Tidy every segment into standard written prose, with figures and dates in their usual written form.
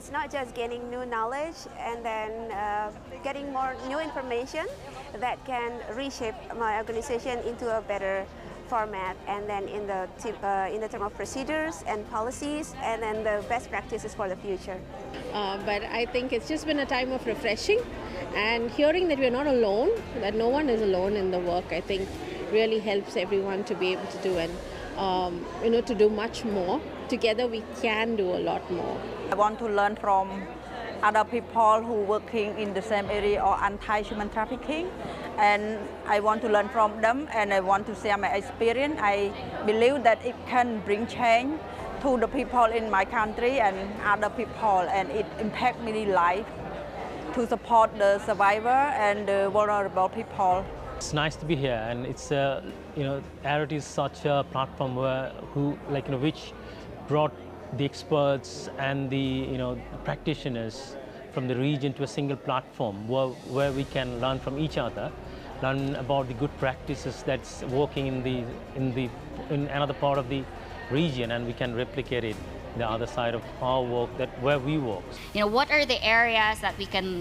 it's not just gaining new knowledge and then getting more new information that can reshape my organization into a better format, and then in the term of procedures and policies, and then the best practices for the future. But I think it's just been a time of refreshing, and hearing that we're not alone, that no one is alone in the work, I think really helps everyone to be able to do and to do much more. Together we can do a lot more. I want to learn from other people who working in the same area or anti-human trafficking, and I want to learn from them, and I want to share my experience. I believe that it can bring change to the people in my country and other people, and it impact many lives to support the survivor and the vulnerable people. It's nice to be here, and it's ARIT is such a platform which brought the experts and the practitioners from the region to a single platform where we can learn from each other, learn about the good practices that's working in another part of the region, and we can replicate it the other side of our work, where we work. What are the areas that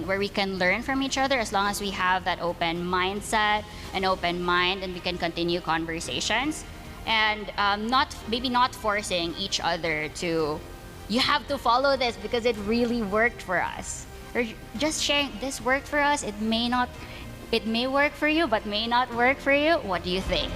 where we can learn from each other, as long as we have that open mindset, an open mind, and we can continue conversations, and maybe not forcing each other to, you have to follow this because it really worked for us, or just sharing, this worked for us. It may work for you, but may not work for you. What do you think?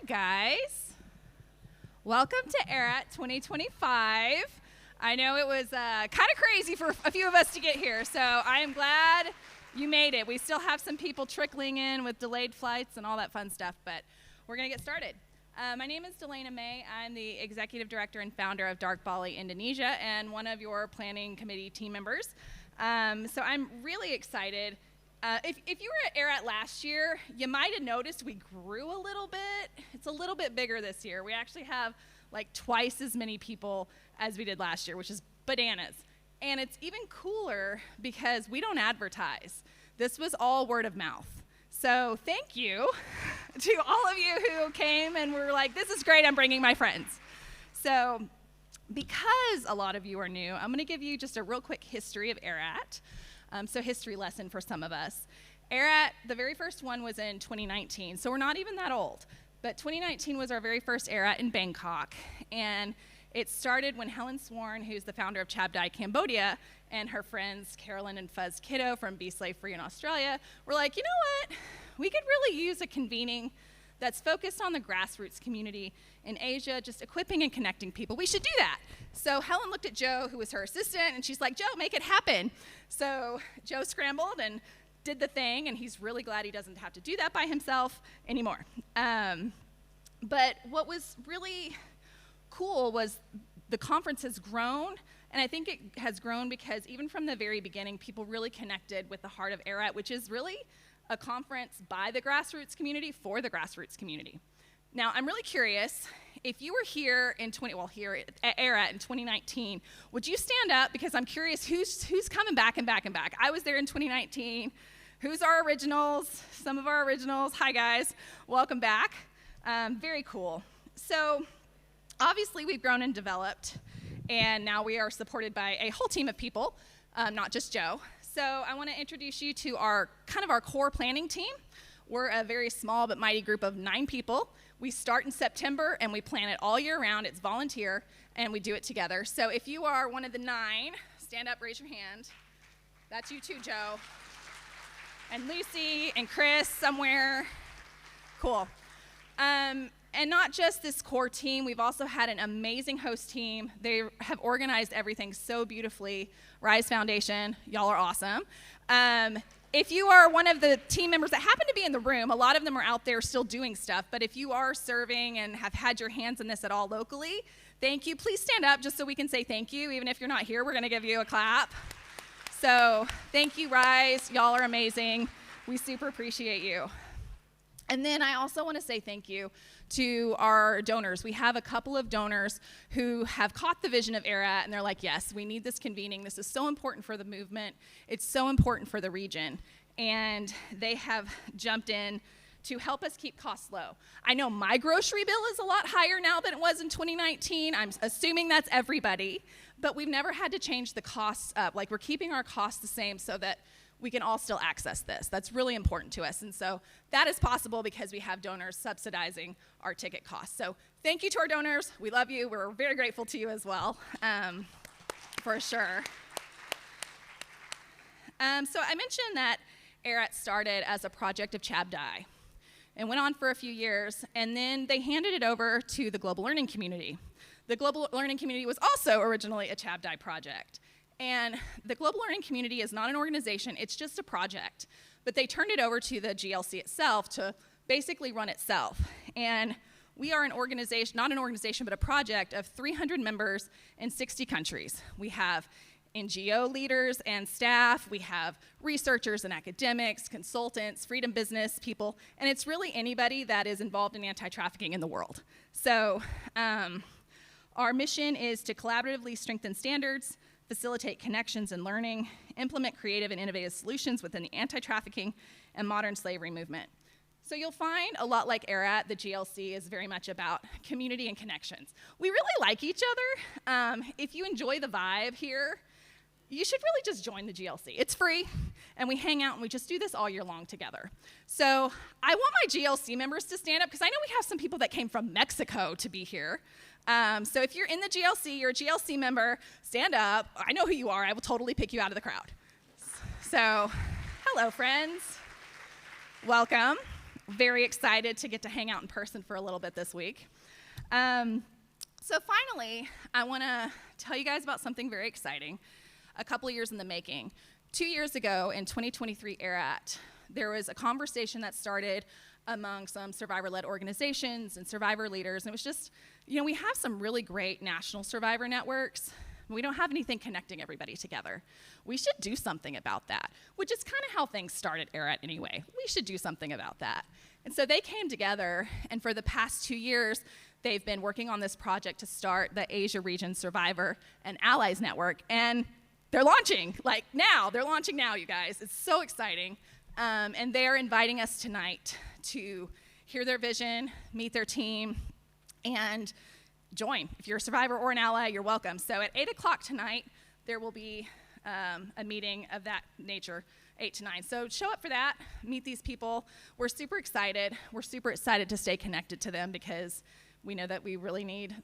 Guys, welcome to ARIT 2025. I know it was kind of crazy for a few of us to get here, so I am glad you made it. We still have some people trickling in with delayed flights and all that fun stuff, but we're going to get started. My name is Delana May. I'm the executive director and founder of Dark Bali Indonesia, and one of your planning committee team members. So I'm really excited. If you were at ARIT last year, you might have noticed we grew a little bit. It's a little bit bigger this year. We actually have like twice as many people as we did last year, which is bananas. And it's even cooler because we don't advertise. This was all word of mouth. So thank you to all of you who came and were like, this is great, I'm bringing my friends. So because a lot of you are new, I'm gonna give you just a real quick history of ARIT. So history lesson for some of us. ARIT, the very first one was in 2019, so we're not even that old. But 2019 was our very first ARIT in Bangkok, and it started when Helen Sworn, who's the founder of Chabdai Cambodia, and her friends Carolyn and Fuzz Kiddo from Be Slave Free in Australia were like, you know what? We could really use a convening that's focused on the grassroots community in Asia, just equipping and connecting people. We should do that. So Helen looked at Joe, who was her assistant, and she's like, Joe, make it happen. So Joe scrambled and did the thing, and he's really glad he doesn't have to do that by himself anymore. But what was really cool was the conference has grown, and I think it has grown because even from the very beginning, people really connected with the heart of ARIT, which is really a conference by the grassroots community for the grassroots community. Now, I'm really curious, if you were here here at ARIT in 2019, would you stand up? Because I'm curious who's coming back and back and back. I was there in 2019. Who's our originals? Some of our originals. Hi, guys. Welcome back. Very cool. So obviously, we've grown and developed, and now we are supported by a whole team of people, not just Joe. So I want to introduce you to our core planning team. We're a very small but mighty group of 9 people. We start in September and we plan it all year round. It's volunteer and we do it together. So if you are one of the 9, stand up, raise your hand. That's you too, Joe. And Lucy and Chris somewhere. Cool. And not just this core team, we've also had an amazing host team. They have organized everything so beautifully. Rise Foundation, y'all are awesome. If you are one of the team members that happen to be in the room, a lot of them are out there still doing stuff, but if you are serving and have had your hands in this at all locally, thank you. Please stand up just so we can say thank you. Even if you're not here, we're gonna give you a clap. So thank you, Rise. Y'all are amazing. We super appreciate you. And then I also want to say thank you to our donors. We have a couple of donors who have caught the vision of ERAT, and they're like, yes, we need this convening. This is so important for the movement. It's so important for the region. And they have jumped in to help us keep costs low. I know my grocery bill is a lot higher now than it was in 2019. I'm assuming that's everybody, but we've never had to change the costs up. Like, we're keeping our costs the same so that we can all still access this. That's really important to us. And so that is possible because we have donors subsidizing our ticket costs. So thank you to our donors. We love you. We're very grateful to you as well, for sure. So I mentioned that ERAT started as a project of Chabdai and went on for a few years, and then they handed it over to the Global Learning Community. The Global Learning Community was also originally a Chabdai project. And the Global Learning Community is not an organization, it's just a project. But they turned it over to the GLC itself to basically run itself. And we are an organization, not an organization, but a project of 300 members in 60 countries. We have NGO leaders and staff, we have researchers and academics, consultants, freedom business people, and it's really anybody that is involved in anti-trafficking in the world. So our mission is to collaboratively strengthen standards, facilitate connections and learning, implement creative and innovative solutions within the anti-trafficking and modern slavery movement. So you'll find a lot like ERAT, the GLC is very much about community and connections. We really like each other. If you enjoy the vibe here, you should really just join the GLC. It's free, and we hang out and we just do this all year long together. So I want my GLC members to stand up because I know we have some people that came from Mexico to be here. So if you're in the GLC, you're a GLC member, stand up. I know who you are. I will totally pick you out of the crowd. So, hello, friends. Welcome. Very excited to get to hang out in person for a little bit this week. So finally, I want to tell you guys about something very exciting. A couple of years in the making. 2 years ago, in 2023 ERAT, there was a conversation that started among some survivor-led organizations and survivor leaders. And it was just, we have some really great national survivor networks. We don't have anything connecting everybody together. We should do something about that, which is kind of how things started ERAT anyway. We should do something about that. And so they came together, and for the past 2 years, they've been working on this project to start the Asia Region Survivor and Allies Network. And they're launching, they're launching now, you guys. It's so exciting. And they're inviting us tonight to hear their vision, meet their team, and join. If you're a survivor or an ally, you're welcome. So at 8 o'clock tonight, there will be a meeting of that nature, 8 to 9. So show up for that, meet these people. We're super excited. We're super excited to stay connected to them because we know that we really need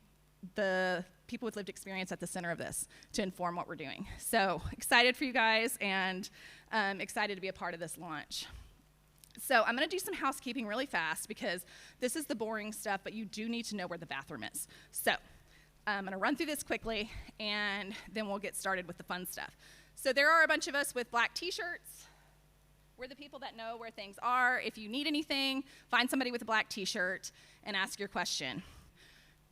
the people with lived experience at the center of this to inform what we're doing. So excited for you guys and excited to be a part of this launch. So I'm going to do some housekeeping really fast because this is the boring stuff, but you do need to know where the bathroom is. So I'm going to run through this quickly, and then we'll get started with the fun stuff. So there are a bunch of us with black t-shirts. We're the people that know where things are. If you need anything, find somebody with a black t-shirt and ask your question.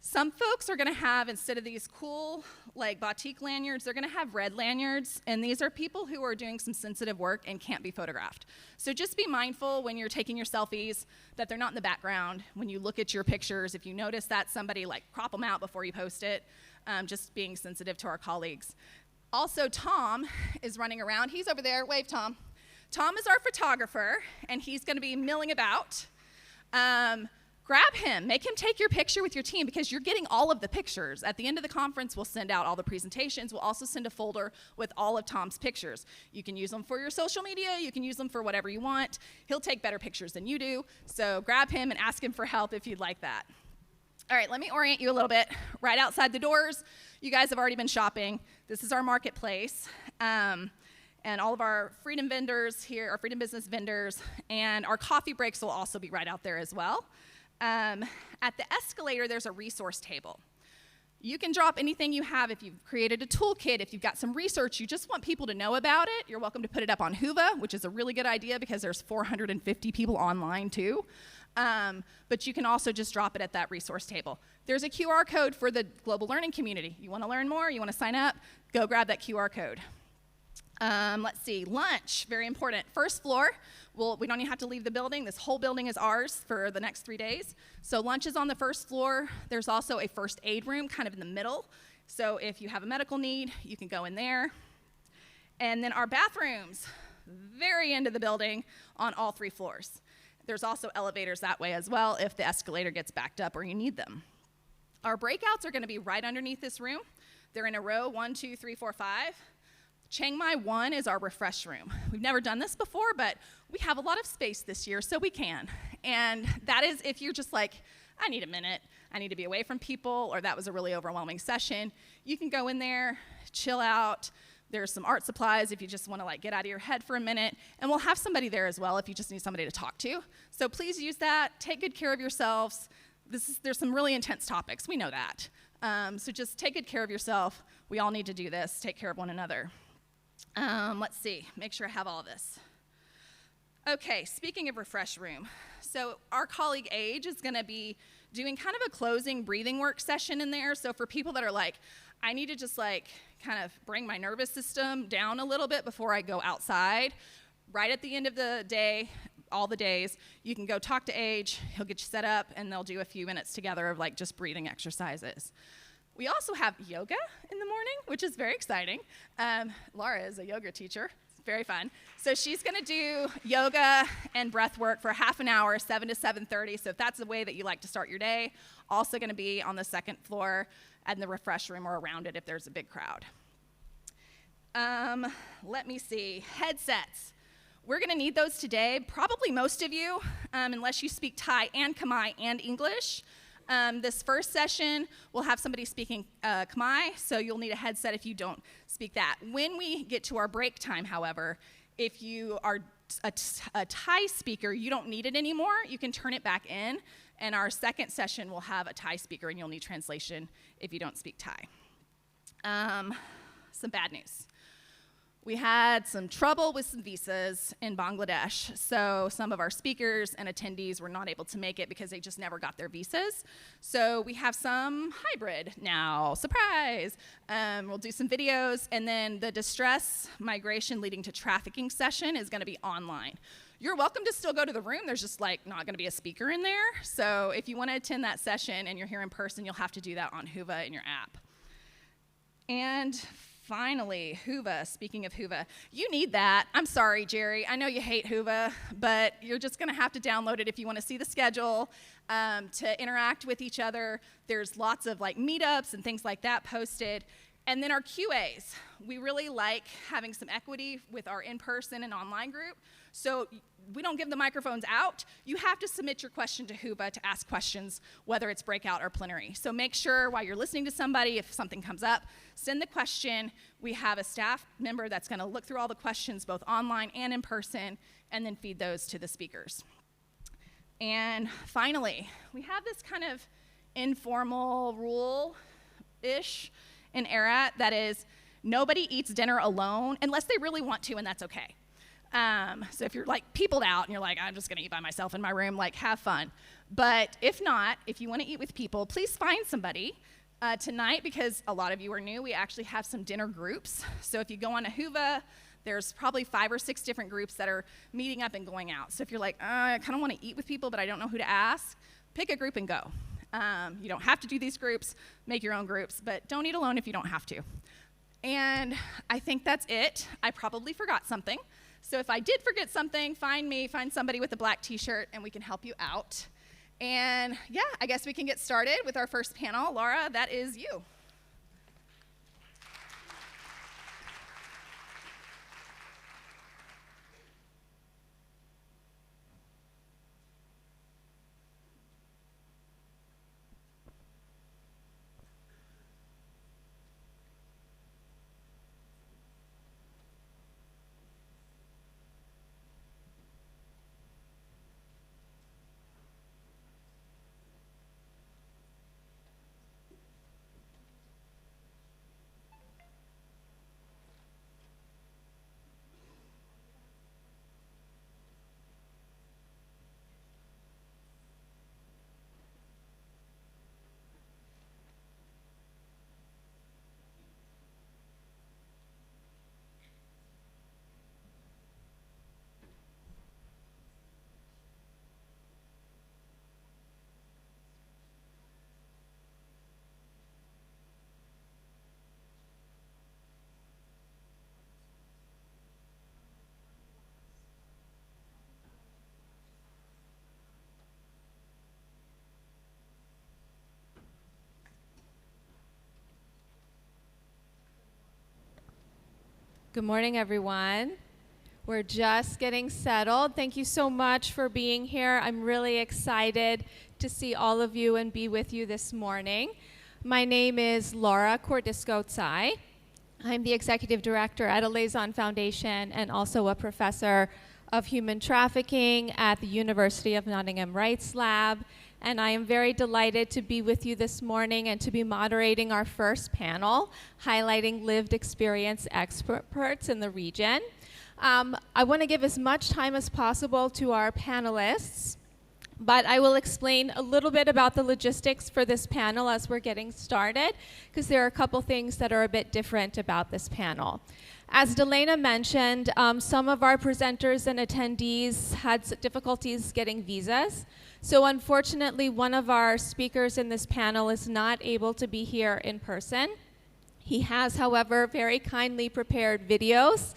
Some folks are going to have, instead of these cool, batik lanyards, they're going to have red lanyards, and these are people who are doing some sensitive work and can't be photographed. So just be mindful when you're taking your selfies that they're not in the background. When you look at your pictures, if you notice that, somebody, crop them out before you post it, just being sensitive to our colleagues. Also, Tom is running around. He's over there. Wave, Tom. Tom is our photographer, and he's going to be milling about. Grab him, make him take your picture with your team because you're getting all of the pictures. At the end of the conference, we'll send out all the presentations. We'll also send a folder with all of Tom's pictures. You can use them for your social media. You can use them for whatever you want. He'll take better pictures than you do. So grab him and ask him for help if you'd like that. All right, let me orient you a little bit. Right outside the doors, you guys have already been shopping. This is our marketplace. And all of our freedom vendors here, our freedom business vendors, and our coffee breaks will also be right out there as well. At the escalator, there's a resource table. You can drop anything you have. If you've created a toolkit, if you've got some research, you just want people to know about it, you're welcome to put it up on Whova, which is a really good idea because there's 450 people online too. But you can also just drop it at that resource table. There's a QR code for the global learning community. You want to learn more, you want to sign up, go grab that QR code. Let's see, lunch, very important. First floor, we don't even have to leave the building. This whole building is ours for the next 3 days. So lunch is on the first floor. There's also a first aid room kind of in the middle. So if you have a medical need, you can go in there. And then our bathrooms, very end of the building on all 3 floors. There's also elevators that way as well if the escalator gets backed up or you need them. Our breakouts are going to be right underneath this room. They're in a row, 1, 2, 3, 4, 5. Chiang Mai 1 is our refresh room. We've never done this before, but we have a lot of space this year, so we can. And that is if you're just like, I need a minute, I need to be away from people, or that was a really overwhelming session, you can go in there, chill out. There's some art supplies if you just want to like get out of your head for a minute, and we'll have somebody there as well if you just need somebody to talk to. So please use that, take good care of yourselves. There's some really intense topics, we know that. So just take good care of yourself. We all need to do this, take care of one another. Let's see, make sure I have all of this. Okay, speaking of refresh room, so our colleague Age is gonna be doing kind of a closing breathing work session in there. So for people that are like, I need to just like kind of bring my nervous system down a little bit before I go outside, right at the end of the day, all the days, you can go talk to Age, he'll get you set up, and they'll do a few minutes together of like just breathing exercises. We also have yoga in the morning, which is very exciting. Laura is a yoga teacher. It's very fun. So she's going to do yoga and breath work for half an hour, 7 to 7:30. So if that's the way that you like to start your day, also going to be on the second floor and the refresh room or around it if there's a big crowd. Let me see. Headsets. We're going to need those today, probably most of you, unless you speak Thai and Khmer and English. This first session, we'll have somebody speaking Khmer, so you'll need a headset if you don't speak that. When we get to our break time, however, if you are a Thai speaker, you don't need it anymore. You can turn it back in, and our second session will have a Thai speaker, and you'll need translation if you don't speak Thai. Some bad news. We had some trouble with some visas in Bangladesh, so some of our speakers and attendees were not able to make it because they just never got their visas. So we have some hybrid now, surprise. We'll do some videos, and then the distress migration leading to trafficking session is gonna be online. You're welcome to still go to the room, there's just like not gonna be a speaker in there. So if you wanna attend that session and you're here in person, you'll have to do that on Huva in your app. And finally, Huva, speaking of Huva, you need that. I'm sorry, Jerry, I know you hate Huva, but you're just gonna have to download it if you wanna see the schedule, to interact with each other. There's lots of like meetups and things like that posted. And then our QAs. We really like having some equity with our in-person and online group. So we don't give the microphones out. You have to submit your question to Huva to ask questions, whether it's breakout or plenary. So make sure while you're listening to somebody, if something comes up, send the question. We have a staff member that's gonna look through all the questions, both online and in person, and then feed those to the speakers. And finally, we have this kind of informal rule-ish in ERAT that is, nobody eats dinner alone unless they really want to, and that's okay. So if you're like peopled out and you're like, I'm just gonna eat by myself in my room, like have fun. But if not, if you wanna eat with people, please find somebody. Tonight, because a lot of you are new, we actually have some dinner groups. So if you go on a Huva, there's probably 5 or 6 different groups that are meeting up and going out. So if you're like, I kinda wanna eat with people, but I don't know who to ask, pick a group and go. You don't have to do these groups, make your own groups, but don't eat alone if you don't have to. And I think that's it. I probably forgot something. So if I did forget something, find me, find somebody with a black t-shirt, and we can help you out. And yeah, I guess we can get started with our first panel. Laura, that is you. Good morning, everyone. We're just getting settled. Thank you so much for being here. I'm really excited to see all of you and be with you this morning. My name is Laura Cordisco-Tsai. I'm the Executive Director at Alaison Foundation and also a Professor of Human Trafficking at the University of Nottingham Rights Lab. And I am very delighted to be with you this morning and to be moderating our first panel, highlighting lived experience experts in the region. I want to give as much time as possible to our panelists, but I will explain a little bit about the logistics for this panel as we're getting started, because there are a couple things that are a bit different about this panel. As Delana mentioned, some of our presenters and attendees had difficulties getting visas. So unfortunately, one of our speakers in this panel is not able to be here in person. He has, however, very kindly prepared videos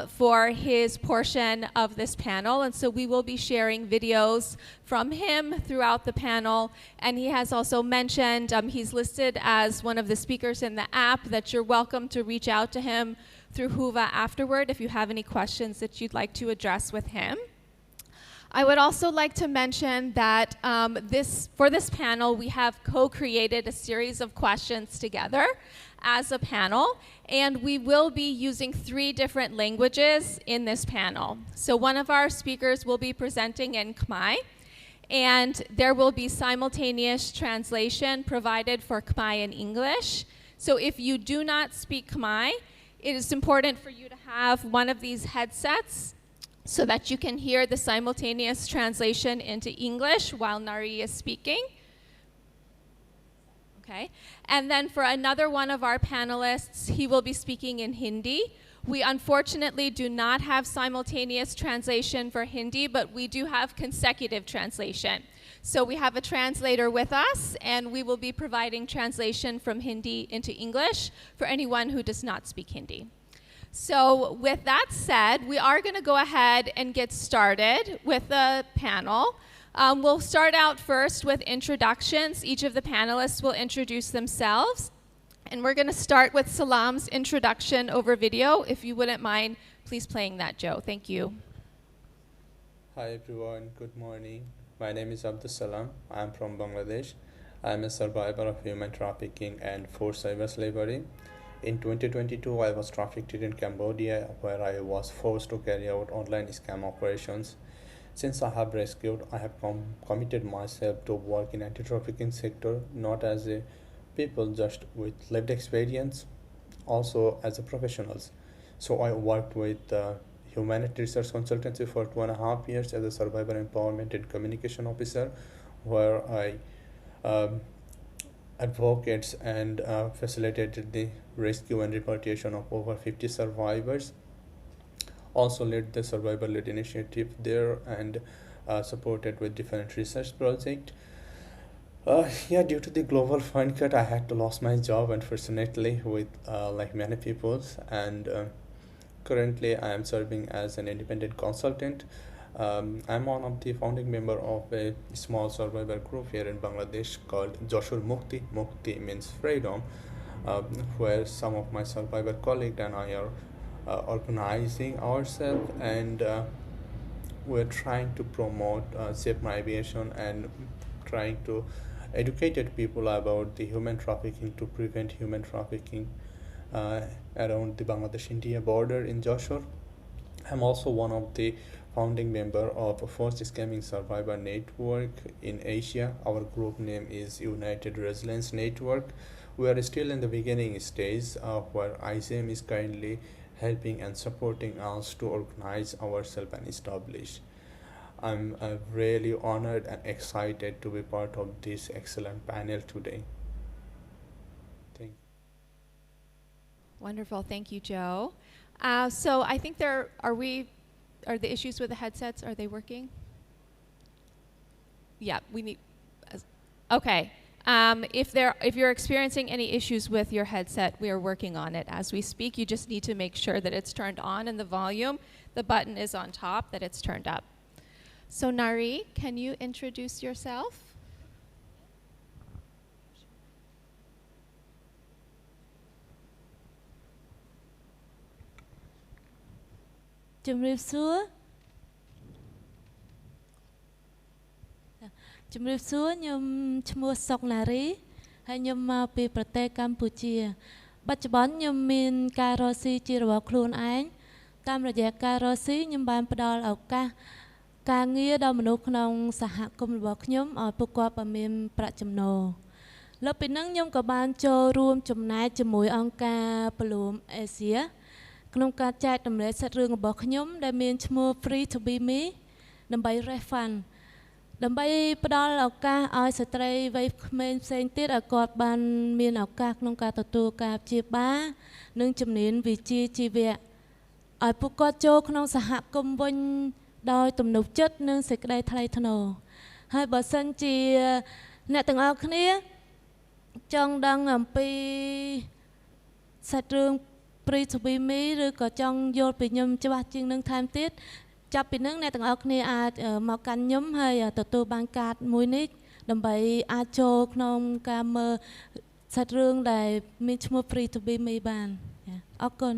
for his portion of this panel, and so we will be sharing videos from him throughout the panel. And he has also mentioned, he's listed as one of the speakers in the app, that you're welcome to reach out to him through Huva afterward if you have any questions that you'd like to address with him. I would also like to mention that for this panel, we have co-created a series of questions together as a panel, and we will be using 3 different languages in this panel. So one of our speakers will be presenting in Khmer, and there will be simultaneous translation provided for Khmer and English. So if you do not speak Khmer, it is important for you to have one of these headsets so that you can hear the simultaneous translation into English while Nary is speaking. Okay. And then for another one of our panelists, he will be speaking in Hindi. We unfortunately do not have simultaneous translation for Hindi, but we do have consecutive translation. So we have a translator with us, and we will be providing translation from Hindi into English for anyone who does not speak Hindi. So with that said, we are going to go ahead and get started with the panel. We'll start out first with introductions. Each of the panelists will introduce themselves. And we're going to start with Salam's introduction over video. If you wouldn't mind, please playing that, Joe. Thank you. Hi everyone, good morning. My name is Abdus Salam. I'm from Bangladesh. I'm a survivor of human trafficking and forced cyber slavery. In 2022, I was trafficked in Cambodia, where I was forced to carry out online scam operations. Since I have rescued, I have committed myself to work in anti-trafficking sector, not as a people, just with lived experience, also as a professionals. So I worked with Humanity Research Consultancy for 2.5 years as a survivor empowerment and communication officer, where I advocates and facilitated the rescue and repatriation of over 50 survivors. Also led the survivor-led initiative there and supported with different research projects. Due to the global fund cut, I had to lose my job, unfortunately, with like many people. And currently, I am serving as an independent consultant. I'm one of the founding member of a small survivor group here in Bangladesh called Joshur Mukti. Mukti means freedom, where some of my survivor colleagues and I are organizing ourselves, and we're trying to promote safe navigation and trying to educate people about the human trafficking to prevent human trafficking around the Bangladesh-India border in Joshur. I'm also one of the founding member of a Forced Scamming Survivor Network in Asia. Our group name is United Resilience Network. We are still in the beginning stage where ICM is currently helping and supporting us to organize ourselves and establish. I'm really honored and excited to be part of this excellent panel today. Thank you. Wonderful. Thank you, Joe. So I think are the issues with the headsets, are they working? Yeah, we need, okay. If you're experiencing any issues with your headset, we are working on it as we speak. You just need to make sure that it's turned on and the volume, the button is on top, that it's turned up. So Nary, can you introduce yourself? ជំរាបសួរខ្ញុំឈ្មោះសុកណារីហើយខ្ញុំមកពីប្រទេសកម្ពុជាបច្ចុប្បន្នខ្ញុំមានការរកស៊ីជារបស់ខ្លួនឯងតាមរយៈការរកស៊ីខ្ញុំបានផ្ដល់ឱកាសការងារដល់មនុស្សក្នុងសហគមន៍របស់ខ្ញុំឲ្យពួកគាត់បានមានប្រាក់ចំណូលលើពីហ្នឹងខ្ញុំក៏បានចូលរួមចំណែកជាមួយអង្គការពលរួមអាស៊ីក្នុងការចែករំលែកសាច់រឿងរបស់ខ្ញុំដែលមានឈ្មោះ Free to be me ដើម្បី refund ដើម្បីផ្ដល់ឱកាសឲ្យស្ត្រីវ័យក្មេងផ្សេងទៀតឲ្យគាត់បានមានឱកាសក្នុងការទទួលការព្យាបាលនិងជំនាញវិជ្ជាជីវៈឲ្យពួកគាត់ចូលក្នុងសហគមន៍វិញដោយទំនុកចិត្តនិងសេចក្តីថ្លៃថ្នូរហើយបើសិនជាអ្នកទាំងអស់គ្នាចង់ដឹងអំពីសាច់រឿង Free to be me ឬក៏ចង់យល់ពីខ្ញុំច្បាស់ជាងនឹងថែមទៀតចាប់ពីនឹងអ្នកទាំងអស់គ្នាអាចមកកាន់ខ្ញុំហើយទទួលបានកាតមួយនេះដើម្បីអាចចូលក្នុងការមើលសាច់រឿងដែលមានឈ្មោះ Free to be me បានអរគុណ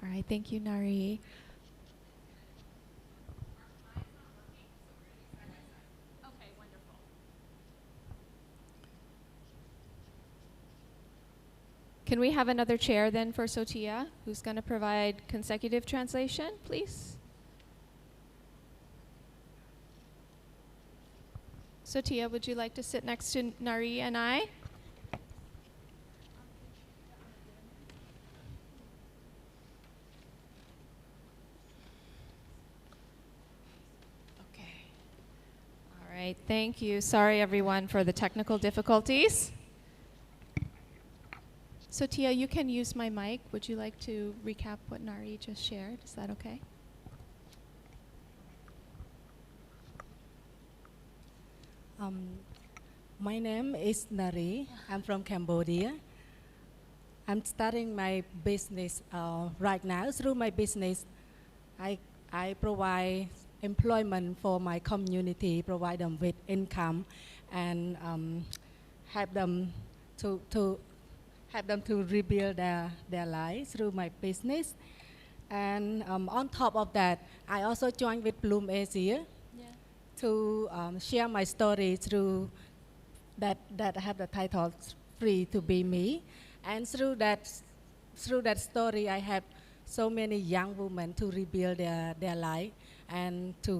All right, thank you, Nary. Okay, wonderful. Can we have another chair then for Sotia, who's going to provide consecutive translation, please? Sotia, would you like to sit next to Nary and I? All right, thank you. Sorry, everyone, for the technical difficulties. So, Tia, you can use my mic. Would you like to recap what Nary just shared? Is that okay? My name is Nary. I'm from Cambodia. I'm starting my business right now. Through my business, I provide employment for my community, provide them with income, and help them to rebuild their lives through my business. And on top of that, I also joined with Bloom Asia to share my story through that have the title Free to be me. And through that story, I have so many young women to rebuild their life and to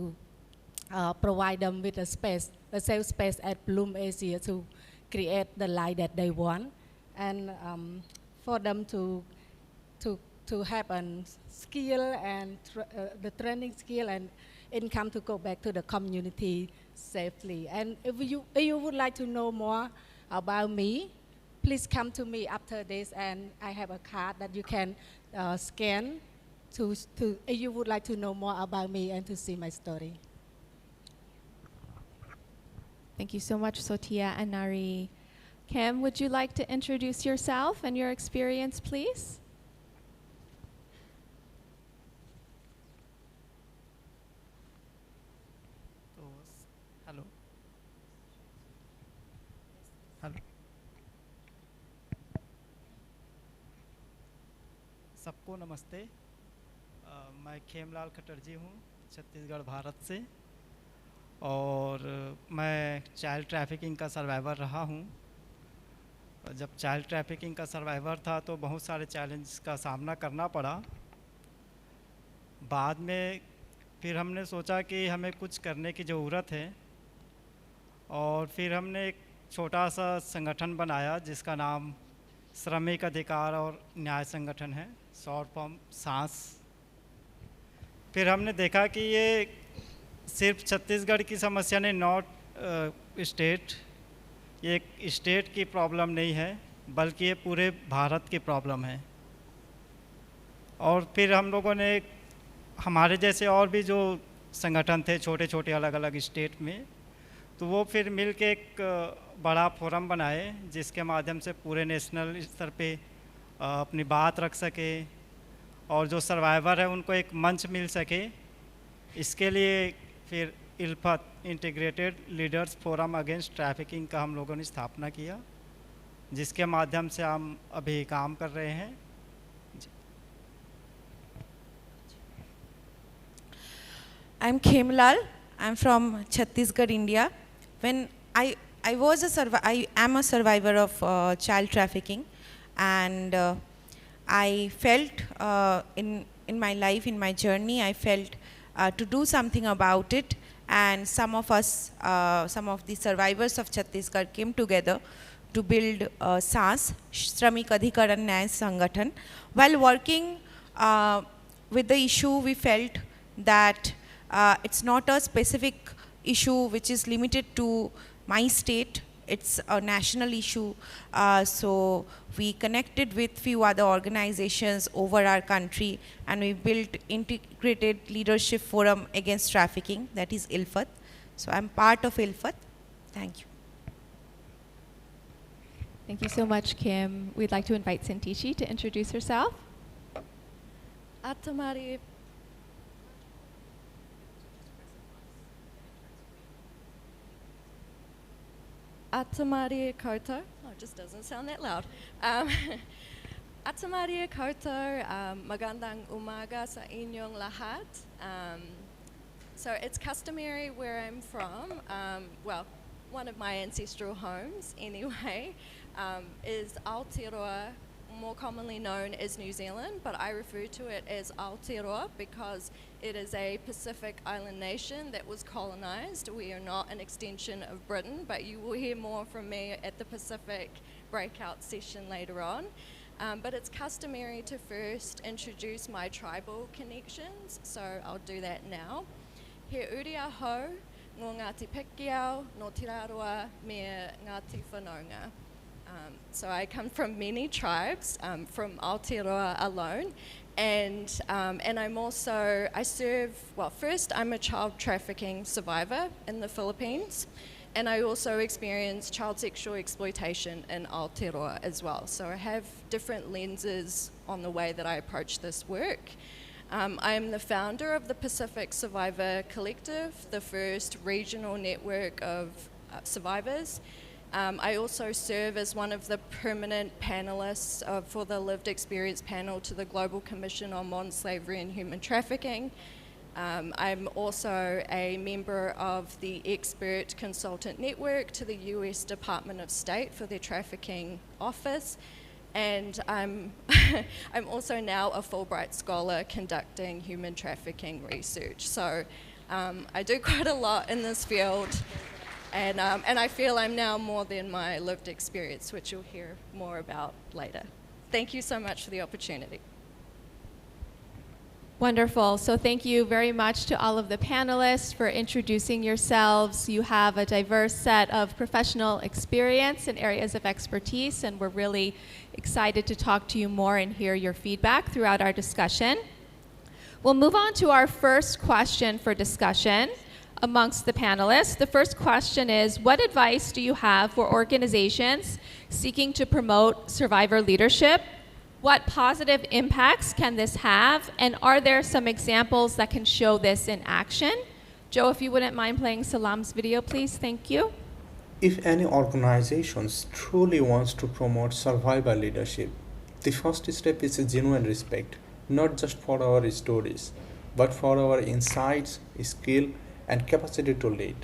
provide them with a safe space at Bloom Asia to create the life that they want, and for them to have a skill and the training skill and income to go back to the community safely. And if you would like to know more about me, please come to me after this, and I have a card that you can scan if you would like to know more about me and to see my story. Thank you so much, Sotia and Nary. Kim, would you like to introduce yourself and your experience, please? Hello. Hello. सबको नमस्ते। मैं खेमलाल खटरजी हूँ, छत्तीसगढ़, भारत से, और मैं child trafficking का survivor रहा हूँ। जब चाइल्ड ट्रैफिकिंग का सर्वाइवर था तो बहुत सारे चैलेंज का सामना करना पड़ा। बाद में फिर हमने सोचा कि हमें कुछ करने की ज़रूरत है, और फिर हमने एक छोटा सा संगठन बनाया जिसका नाम श्रमिक अधिकार और न्याय संगठन है, शॉर्ट फॉर्म सांस। फिर हमने देखा कि ये सिर्फ छत्तीसगढ़ की समस्या नहीं, नॉट स्टेट, ये एक स्टेट की प्रॉब्लम नहीं है, बल्कि ये पूरे भारत की प्रॉब्लम है। और फिर हम लोगों ने हमारे जैसे और भी जो संगठन थे छोटे छोटे अलग अलग स्टेट में, तो वो फिर मिल के एक बड़ा फोरम बनाए जिसके माध्यम से पूरे नेशनल स्तर पे अपनी बात रख सके और जो सर्वाइवर है उनको एक मंच मिल सके। इसके लिए फिर ILFAT, integrated leaders forum against trafficking का हम लोगों ने स्थापना किया, जिसके माध्यम से हम अभी काम कर रहे हैं। I'm Khemlal. I'm from Chhattisgarh, India. When I am a survivor of child trafficking, and I felt in my life, in my journey, I felt to do something about it. And some of us, some of the survivors of Chhattisgarh came together to build SAS, Shramik Adhikaran Nyay Sangathan. While working with the issue, we felt that it's not a specific issue which is limited to my state. It's a national issue. So we connected with few other organizations over our country, and we built Integrated Leadership Forum Against Trafficking, that is ILFAT. So I'm part of ILFAT. Thank you. Thank you so much, Kim. We'd like to invite Synteche to introduce herself. Atamari Kotar. Oh, it just doesn't sound that loud. Atamari Kotar, magandang umaga sa inyong lahat. So it's customary where I'm from, well, one of my ancestral homes anyway, is Aotearoa, more commonly known as New Zealand, but I refer to it as Aotearoa because it is a Pacific island nation that was colonized. We are not an extension of Britain, but you will hear more from me at the Pacific breakout session later on. But it's customary to first introduce my tribal connections, so I'll do that now. He uria ho, ngō Ngāti Pikiao, no Tiraroa, me Ngāti Whanaunga. So I come from many tribes, from Aotearoa alone, and I'm also, I serve, well, first I'm a child trafficking survivor in the Philippines, and I also experienced child sexual exploitation in Aotearoa as well. So I have different lenses on the way that I approach this work. I am the founder of the Pacific Survivor Collective, the first regional network of survivors. I also serve as one of the permanent panelists for the Lived Experience panel to the Global Commission on Modern Slavery and Human Trafficking. I'm also a member of the Expert Consultant Network to the US Department of State for their Trafficking Office. And I'm also now a Fulbright Scholar conducting human trafficking research. So I do quite a lot in this field. And I feel I'm now more than my lived experience, which you'll hear more about later. Thank you so much for the opportunity. Wonderful. So thank you very much to all of the panelists for introducing yourselves. You have a diverse set of professional experience and areas of expertise, and we're really excited to talk to you more and hear your feedback throughout our discussion. We'll move on to our first question for discussion amongst the panelists. The first question is, what advice do you have for organizations seeking to promote survivor leadership? What positive impacts can this have? And are there some examples that can show this in action? Joe, if you wouldn't mind playing Salam's video, please. Thank you. If any organization truly wants to promote survivor leadership, the first step is a genuine respect, not just for our stories, but for our insights, skill, and capacity to lead.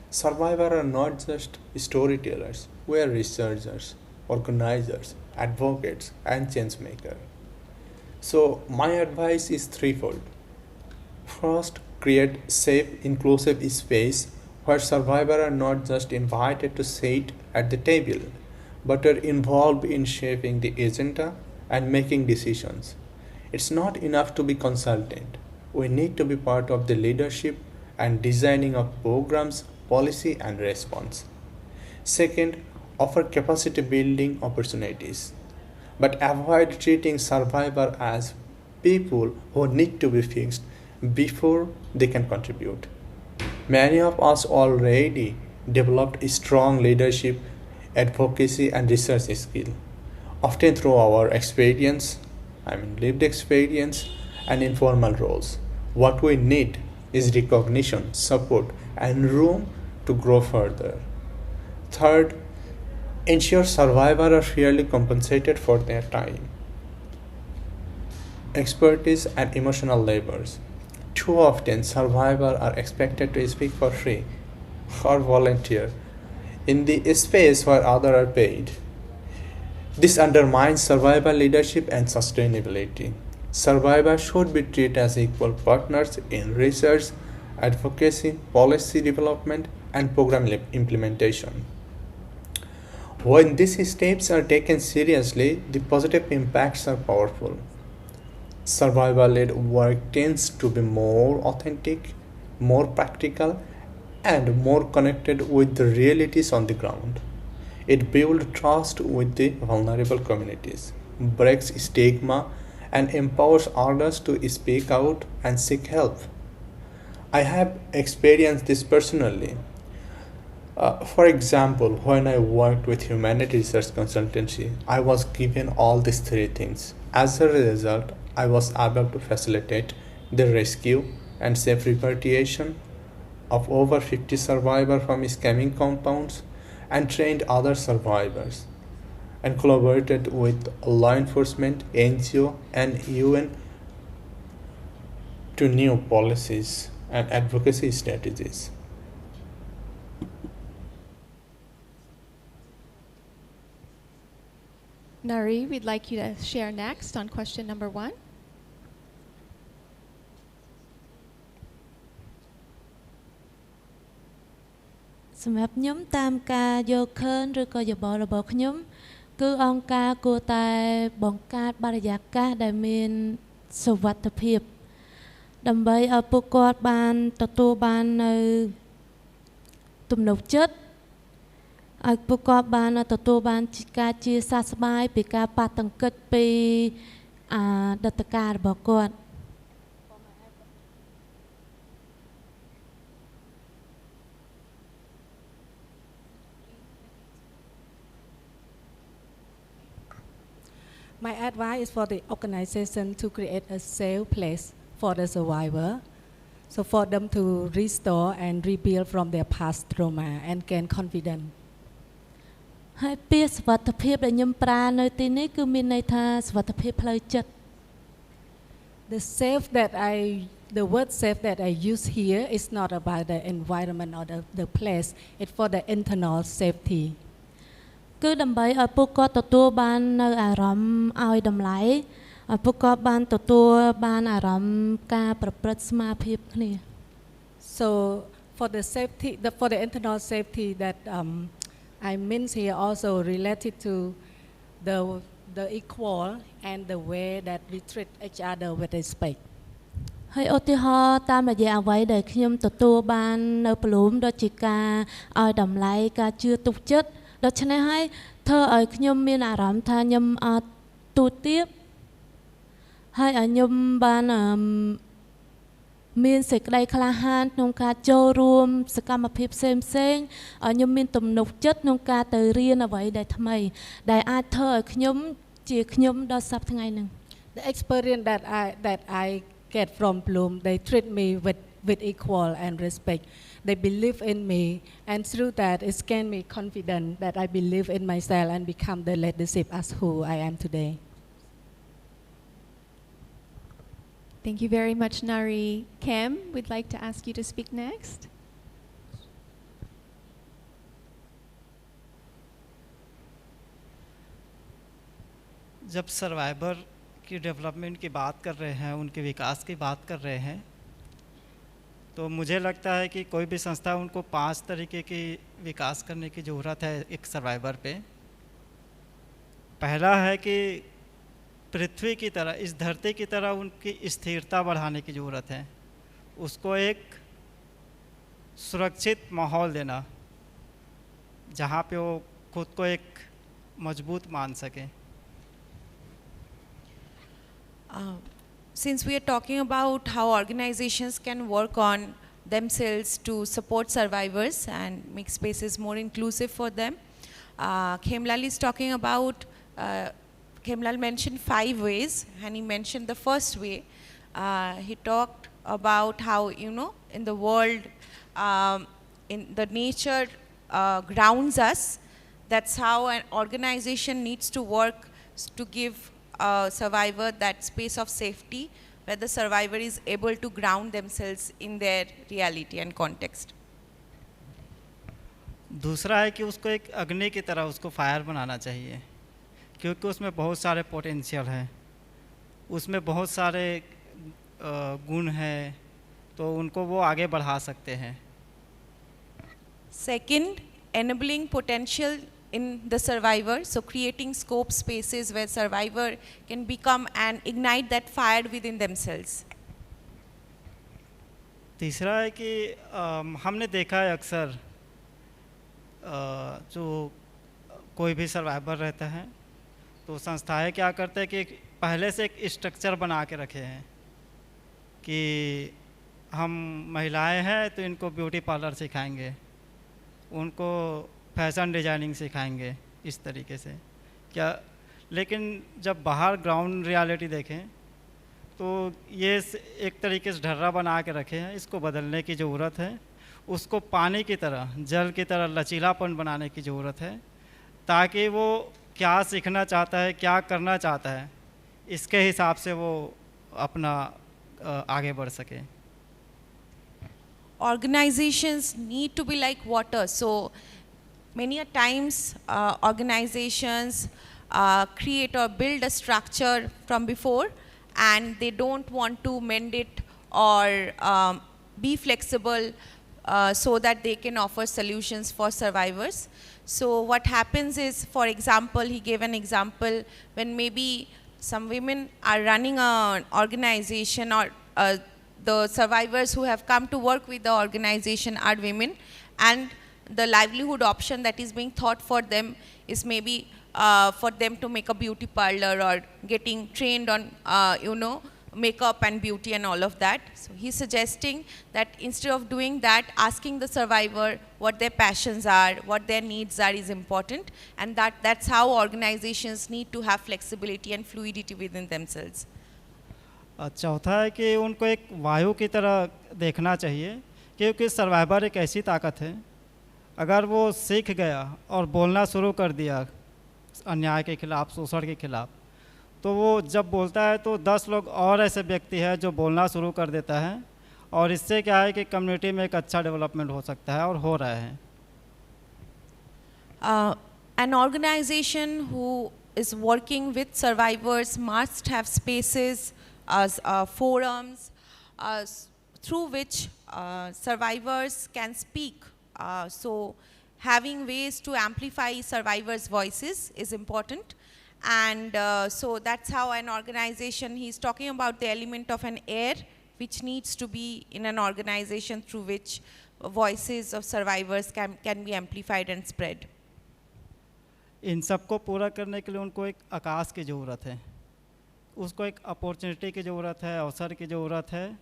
Survivors are not just storytellers, we are researchers, organizers, advocates, and change makers. So my advice is threefold. First, create safe, inclusive space where survivors are not just invited to sit at the table, but are involved in shaping the agenda and making decisions. It's not enough to be consultant. We need to be part of the leadership and designing of programs, policy, and response. Second, offer capacity building opportunities, but avoid treating survivors as people who need to be fixed before they can contribute. Many of us already developed strong leadership, advocacy, and research skill, often through our experience, lived experience, and informal roles. What we need is recognition, support, and room to grow further. Third, ensure survivors are fairly compensated for their time, expertise, and emotional labors. too often survivors are expected to speak for free or volunteer in the space where others are paid. This undermines survivor leadership and sustainability. Survivors should be treated as equal partners in research, advocacy, policy development, and program implementation. When these steps are taken seriously, the positive impacts are powerful. Survivor-led work tends to be more authentic, more practical, and more connected with the realities on the ground. It builds trust with the vulnerable communities, breaks stigma, and empowers others to speak out and seek help. I have experienced this personally. For example, when I worked with humanity research consultancy, I was given all these three things. As a result, I was able to facilitate the rescue and safe repatriation of over 50 survivors from scamming compounds and trained other survivors and collaborated with law enforcement, NGO, and UN to new policies and advocacy strategies. Nary, we'd like you to share next on question number 1.សម្រាប់ខ្ញុំតាមការយកឃើញឬក៏យោបល់របស់ខ្ញុំគឺអង្គការគួរតែបង្កើតបរិយាកាសដែលមានសុវត្ថិភាពដើម្បីឲ្យពួកគាត់បានទទួលបាននៅទំនុកចិត្តឲ្យពួកគាត់បានទទួលបានការជាសះស្បើយពីការប៉ះទង្គិចពីដត្តការរបស់គាត់ My advice is for the organization to create a safe place for the survivor, so for them to restore and rebuild from their past trauma and gain confidence. ហើយពាក្យសុវត្ថិភាពដែលខ្ញុំប្រើនៅទីនេះគឺមានន័យថាសុវត្ថិភាពផ្លូវចិត្ត The word safe that I use here is not about the environment or the place. It's for the internal safety. គឺដើម្បីឲ្យពួកគាត់ទទួលបាននៅអារម្មណ៍ឲ្យតម្លៃឲ្យពួកគាត់បានទទួលបានអារម្មណ៍ការប្រព្រឹត្តស្មារភាពគ្នា So for the safety, for the internal safety that I mean here also related to the equal and the way that we treat each other with respect. ហើយឧទាហរណ៍តាមរយៈអ្វីដែលខ្ញុំទទួលបាននៅព្រលូមដូចជាការឲ្យតម្លៃការជឿទុកចិត្តដូច្នេះហើយធ្វើឲ្យខ្ញុំមានអារម្មណ៍ថាខ្ញុំអត់ទូទាបហើយឲ្យខ្ញុំបានមានសេចក្តីក្លាហានក្នុងការចូលរួមសកម្មភាពផ្សេងៗឲ្យខ្ញុំមានទំនុកចិត្តក្នុងការទៅរៀនអ្វីដែលថ្មីដែលអាចធ្វើឲ្យខ្ញុំជាខ្ញុំដល់សប្តាហ៍ថ្ងៃនេះ The experience that I get from Bloom, they treat me with equal and respect. They believe in me, and through that, it's gained me confidence that I believe in myself and become the leadership as who I am today. Thank you very much, Nary. Khem, we'd like to ask you to speak next. जब survivor की development की बात कर रहे हैं, उनके विकास की बात कर रहे हैं, तो मुझे लगता है कि कोई भी संस्था उनको 5 तरीके की विकास करने की ज़रूरत है एक सर्वाइवर पे। पहला है कि पृथ्वी की तरह, इस धरती की तरह उनकी स्थिरता बढ़ाने की ज़रूरत है। उसको एक सुरक्षित माहौल देना जहाँ पे वो खुद को एक मजबूत मान सकें। Since we are talking about how organizations can work on themselves to support survivors and make spaces more inclusive for them, Khemlal is talking about, Khemlal mentioned 5 ways, and he mentioned the first way. He talked about how, in the world, in the nature grounds us. That's how an organization needs to work to give a survivor that space of safety where the survivor is able to ground themselves in their reality and context. दूसरा है कि उसको एक अग्नि की तरह उसको fire बनाना चाहिए, क्योंकि उसमें बहुत सारे पोटेंशियल हैं, उसमें बहुत सारे गुण हैं, तो उनको वो आगे बढ़ा सकते हैं. Second, enabling potential in the survivor, so creating scope spaces where survivor can become and ignite that fire within themselves. तीसरा है कि हमने देखा है अक्सर जो कोई भी सर्वाइवर रहता है तो संस्थाएं क्या करते हैं कि पहले से एक स्ट्रक्चर बना के रखे हैं कि हम महिलाएं हैं तो इनको ब्यूटी पार्लर सिखाएंगे, उनको फैशन डिज़ाइनिंग सिखाएंगे, इस तरीके से क्या. लेकिन जब बाहर ग्राउंड रियलिटी देखें तो ये एक तरीके से ढर्रा बना के रखे हैं, इसको बदलने की ज़रूरत है. उसको पानी की तरह, जल की तरह लचीलापन बनाने की ज़रूरत है, ताकि वो क्या सीखना चाहता है, क्या करना चाहता है, इसके हिसाब से वो अपना आगे बढ़ सके. Organizations need to be like water. So many a times organizations create or build a structure from before, and they don't want to mend it or be flexible so that they can offer solutions for survivors. So what happens is, for example, he gave an example when maybe some women are running an organization, or the survivors who have come to work with the organization are women, and the livelihood option that is being thought for them is maybe for them to make a beauty parlor or getting trained on makeup and beauty and all of that. So he's suggesting that instead of doing that, asking the survivor what their passions are, what their needs are is important, and that's how organizations need to have flexibility and fluidity within themselves. चौथा है कि उनको एक वायु की तरह देखना चाहिए, क्योंकि सर्वाइवर एक ऐसी ताकत है, अगर वो सीख गया और बोलना शुरू कर दिया अन्याय के खिलाफ, शोषण के खिलाफ, तो वो जब बोलता है तो 10 लोग और ऐसे व्यक्ति हैं जो बोलना शुरू कर देता है, और इससे क्या है कि कम्युनिटी में एक अच्छा डेवलपमेंट हो सकता है और हो रहा है. An organization who is working with survivors must have spaces as forums through which survivors can speak. So having ways to amplify survivors' voices is important. And so that's how an organization, he's talking about the element of an air which needs to be in an organization through which voices of survivors can be amplified and spread. इन सबको पूरा करने के लिए उनको एक आकाश की ज़रूरत है, उसको एक अपॉर्चुनिटी की ज़रूरत है, अवसर की ज़रूरत है,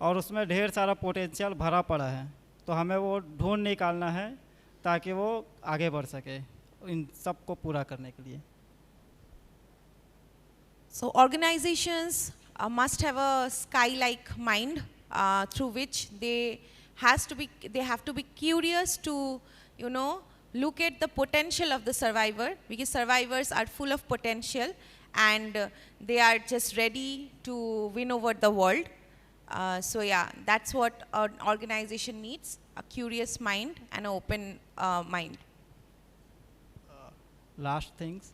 और उसमें ढेर सारा पोटेंशियल भरा पड़ा है, तो हमें वो ढूंढ निकालना है ताकि वो आगे बढ़ सके इन सबको पूरा करने के लिए. So organizations must have a sky-like mind through which they have to be curious to, look at the potential of the survivor, because survivors are full of potential and they are just ready to win over the world. So yeah, that's what an organization needs, a curious mind and an open mind. Last things.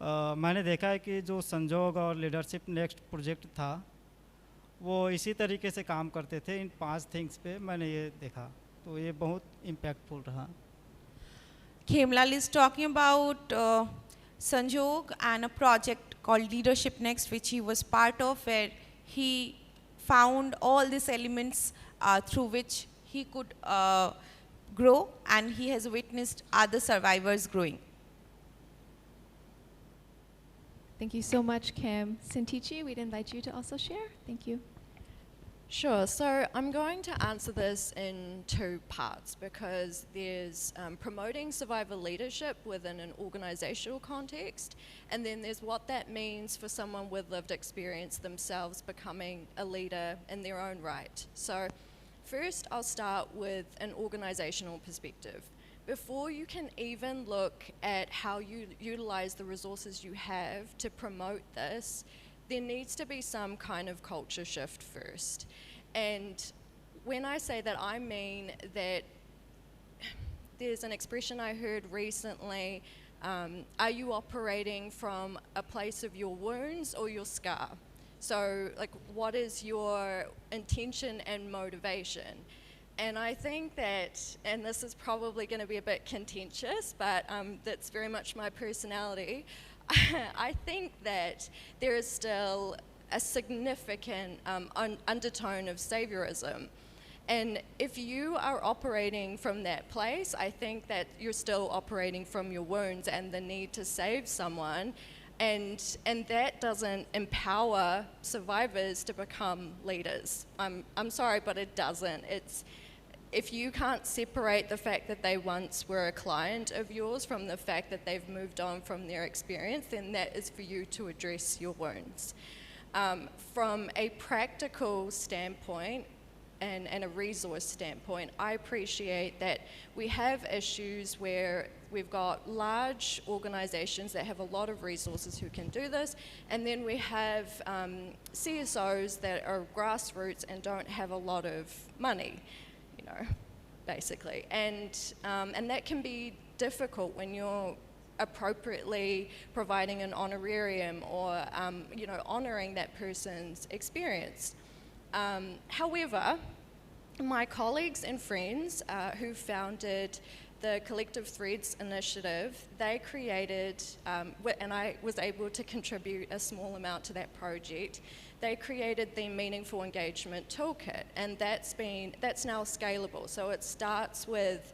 मैंने देखा है कि जो संजोग और leadership next project था वो इसी तरीके से काम करते थे. इन 5 थिंग्स पे मैंने ये देखा, तो ये बहुत इम्पैक्टफुल रहा. Khemlal is talking about Sanjog and a project called Leadership Next, which he was part of, where he found all these elements through which he could grow, and he has witnessed other survivors growing. Thank you so much, Kim. Synteche, we'd invite you to also share. Thank you. Sure, so I'm going to answer this in 2 parts, because there's promoting survivor leadership within an organizational context, and then there's what that means for someone with lived experience themselves becoming a leader in their own right. So first I'll start with an organizational perspective. Before you can even look at how you utilize the resources you have to promote this, there needs to be some kind of culture shift first. And when I say that, I mean that there's an expression I heard recently, are you operating from a place of your wounds or your scar? So, like, what is your intention and motivation? And I think that, and this is probably going to be a bit contentious, but that's very much my personality, I think that there is still a significant undertone of saviorism. And if you are operating from that place, I think that you're still operating from your wounds and the need to save someone. And that doesn't empower survivors to become leaders. I'm sorry, but it doesn't. If you can't separate the fact that they once were a client of yours from the fact that they've moved on from their experience, then that is for you to address your wounds. From a practical standpoint, and a resource standpoint, I appreciate that we have issues where we've got large organizations that have a lot of resources who can do this, and then we have CSOs that are grassroots and don't have a lot of money, you know, basically. And that can be difficult when you're appropriately providing an honorarium or, you know, honoring that person's experience. However, my colleagues and friends who founded the Collective Threads initiative, they created, and I was able to contribute a small amount to that project, they created the Meaningful Engagement Toolkit, and that's now scalable. So it starts with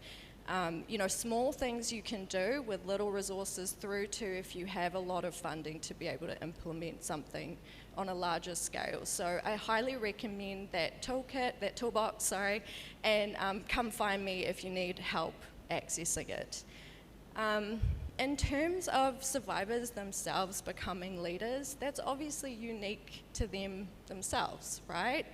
you know, small things you can do with little resources through to if you have a lot of funding to be able to implement something on a larger scale. So I highly recommend that toolkit, that toolbox, sorry, and come find me if you need help accessing it. In terms of survivors themselves becoming leaders, that's obviously unique to them themselves, right?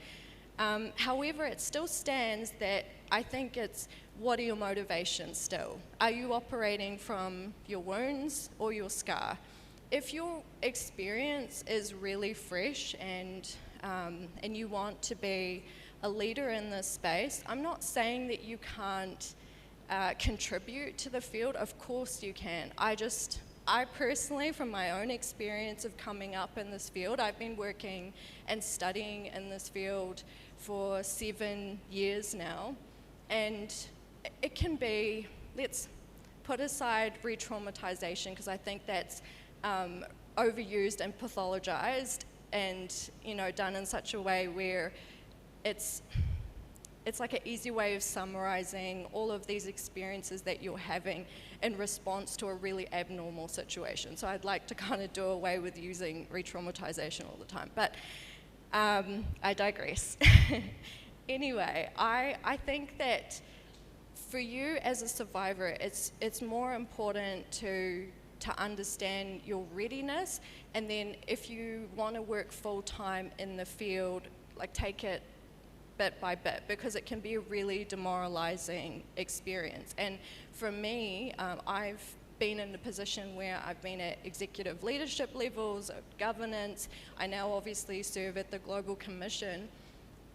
However, it still stands that I think it's, what are your motivations still? Are you operating from your wounds or your scar? If your experience is really fresh and you want to be a leader in this space, I'm not saying that you can't contribute to the field. Of course you can. I personally, from my own experience of coming up in this field, I've been working and studying in this field for 7 years now, and it can be, let's put aside re-traumatization, because I think that's overused and pathologized and, you know, done in such a way where it's like an easy way of summarizing all of these experiences that you're having in response to a really abnormal situation. So I'd like to kind of do away with using re-traumatization all the time, but I digress. Anyway, I think that for you as a survivor, it's more important to understand your readiness, and then if you want to work full-time in the field, like, take it bit by bit, because it can be a really demoralizing experience. And for me, I've been in a position where I've been at executive leadership levels, governance. I now obviously serve at the Global Commission,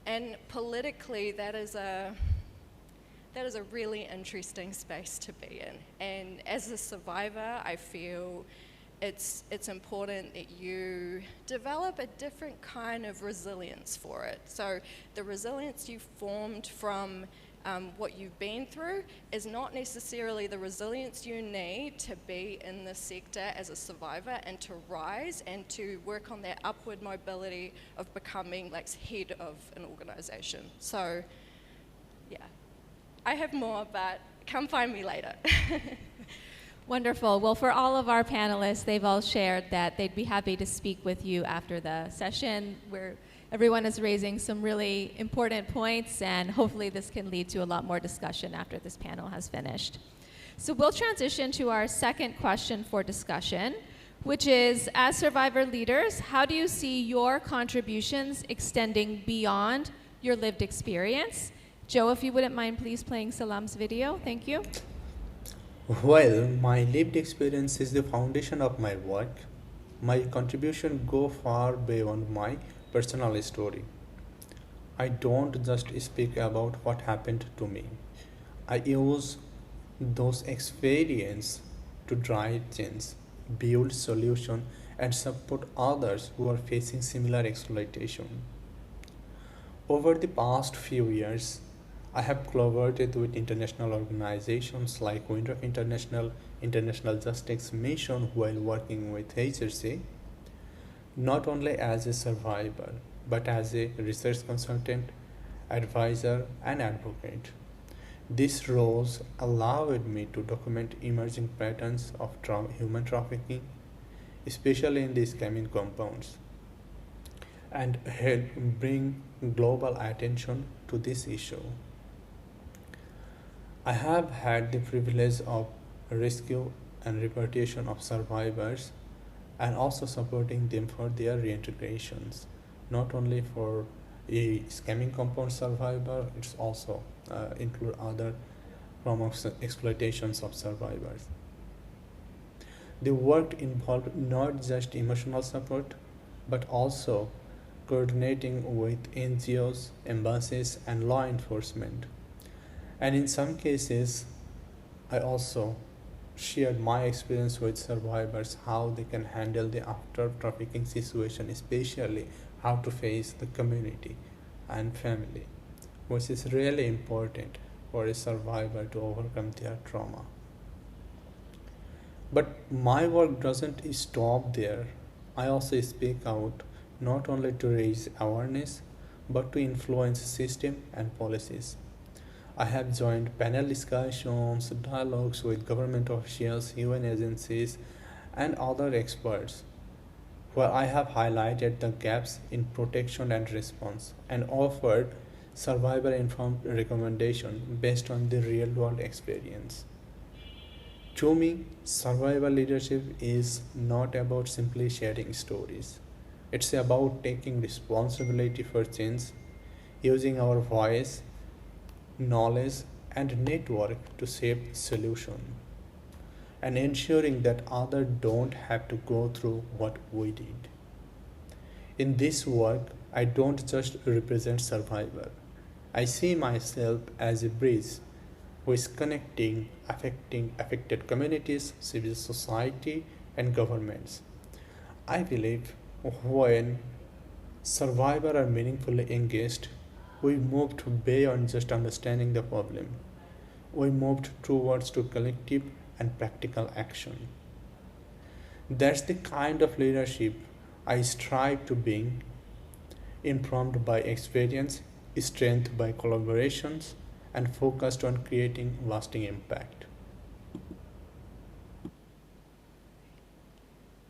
and politically that is a really interesting space to be in. And as a survivor, I feel it's important that you develop a different kind of resilience for it. So the resilience you formed from what you've been through is not necessarily the resilience you need to be in the sector as a survivor and to rise and to work on that upward mobility of becoming, like, head of an organization. So yeah, I have more, but come find me later. Wonderful. Well, for all of our panelists, they've all shared that they'd be happy to speak with you after the session, where everyone is raising some really important points, and hopefully this can lead to a lot more discussion after this panel has finished. So we'll transition to our second question for discussion, which is, as survivor leaders, how do you see your contributions extending beyond your lived experience? Joe, if you wouldn't mind please playing Salam's video. Thank you. Well, my lived experience is the foundation of my work. my contribution go far beyond my personal story. I don't just speak about what happened to me. I use those experiences to drive change, build solutions, and support others who are facing similar exploitation. Over the past few years, I have collaborated with international organizations like Winter International Justice Mission while working with Khaterji, not only as a survivor, but as a research consultant, advisor, and advocate. These roles allowed me to document emerging patterns of human trafficking, especially in the scamming compounds, and help bring global attention to this issue. I have had the privilege of rescue and repatriation of survivors and also supporting them for their reintegrations, not only for a scamming compound survivor, it's also include other form of exploitations of survivors. The work involved not just emotional support, but also coordinating with NGOs, embassies, and law enforcement. And in some cases, I also shared my experience with survivors, how they can handle the after trafficking situation, especially how to face the community and family, which is really important for a survivor to overcome their trauma. But my work doesn't stop there. I also speak out not only to raise awareness, but to influence system and policies. I have joined panel discussions, dialogues with government officials, UN agencies, and other experts, where I have highlighted the gaps in protection and response and offered survivor informed recommendation based on the real world experience. To me, survivor leadership is not about simply sharing stories. It's about taking responsibility for change, using our voice, knowledge, and network to shape solution, and ensuring that others don't have to go through what we did. In this work, I don't just represent survivor. I see myself as a bridge who is connecting affected communities, civil society, and governments. I believe when survivors are meaningfully engaged, we moved beyond just understanding the problem. We moved towards to collective and practical action. That's the kind of leadership I strive to bring, informed by experience, strengthened by collaborations, and focused on creating lasting impact.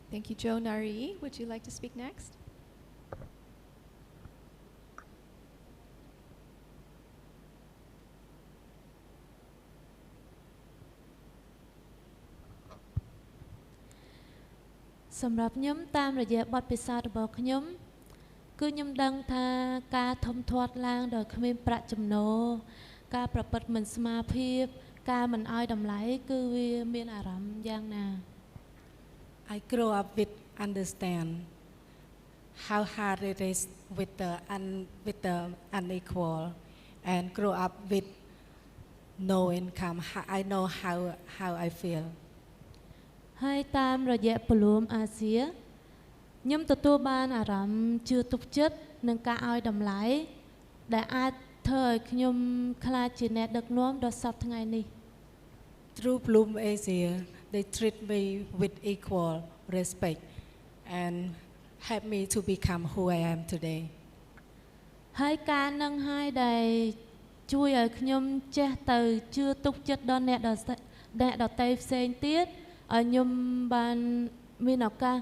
Thank you, Joe. Nary, would you like to speak next?សម្រាប់ខ្ញុំតាមរយៈបទពិសោធន៍របស់ខ្ញុំគឺខ្ញុំដឹងថាការធំធាត់ឡើងដោយគ្មានប្រាក់ចំណូលការប្រព្រឹត្តមិនស្មារភាពការមិនឲ្យតម្លៃគឺវាមានអារម្មណ៍យ៉ាងណា I grow up with understand how hard it is with the unequal and grow up with no income. I know how I feel. ហើយតាមរយៈពលរួមអាស៊ីខ្ញុំទទួលបានអារម្មណ៍ជឿទុកចិត្តនឹងការឲ្យតម្លៃដែលអាចធ្វើឲ្យខ្ញុំខ្លាចជាអ្នកដឹកនាំដល់សពថ្ងៃនេះ Through Bloom Asia, they treat me with equal respect and help me to become who I am today. ហើយការនឹងហើយដែលជួយឲ្យខ្ញុំចេះទៅជឿទុកចិត្តដល់អ្នកដទៃផ្សេងទៀតឲ្យខ្ញុំបានមានឱកាស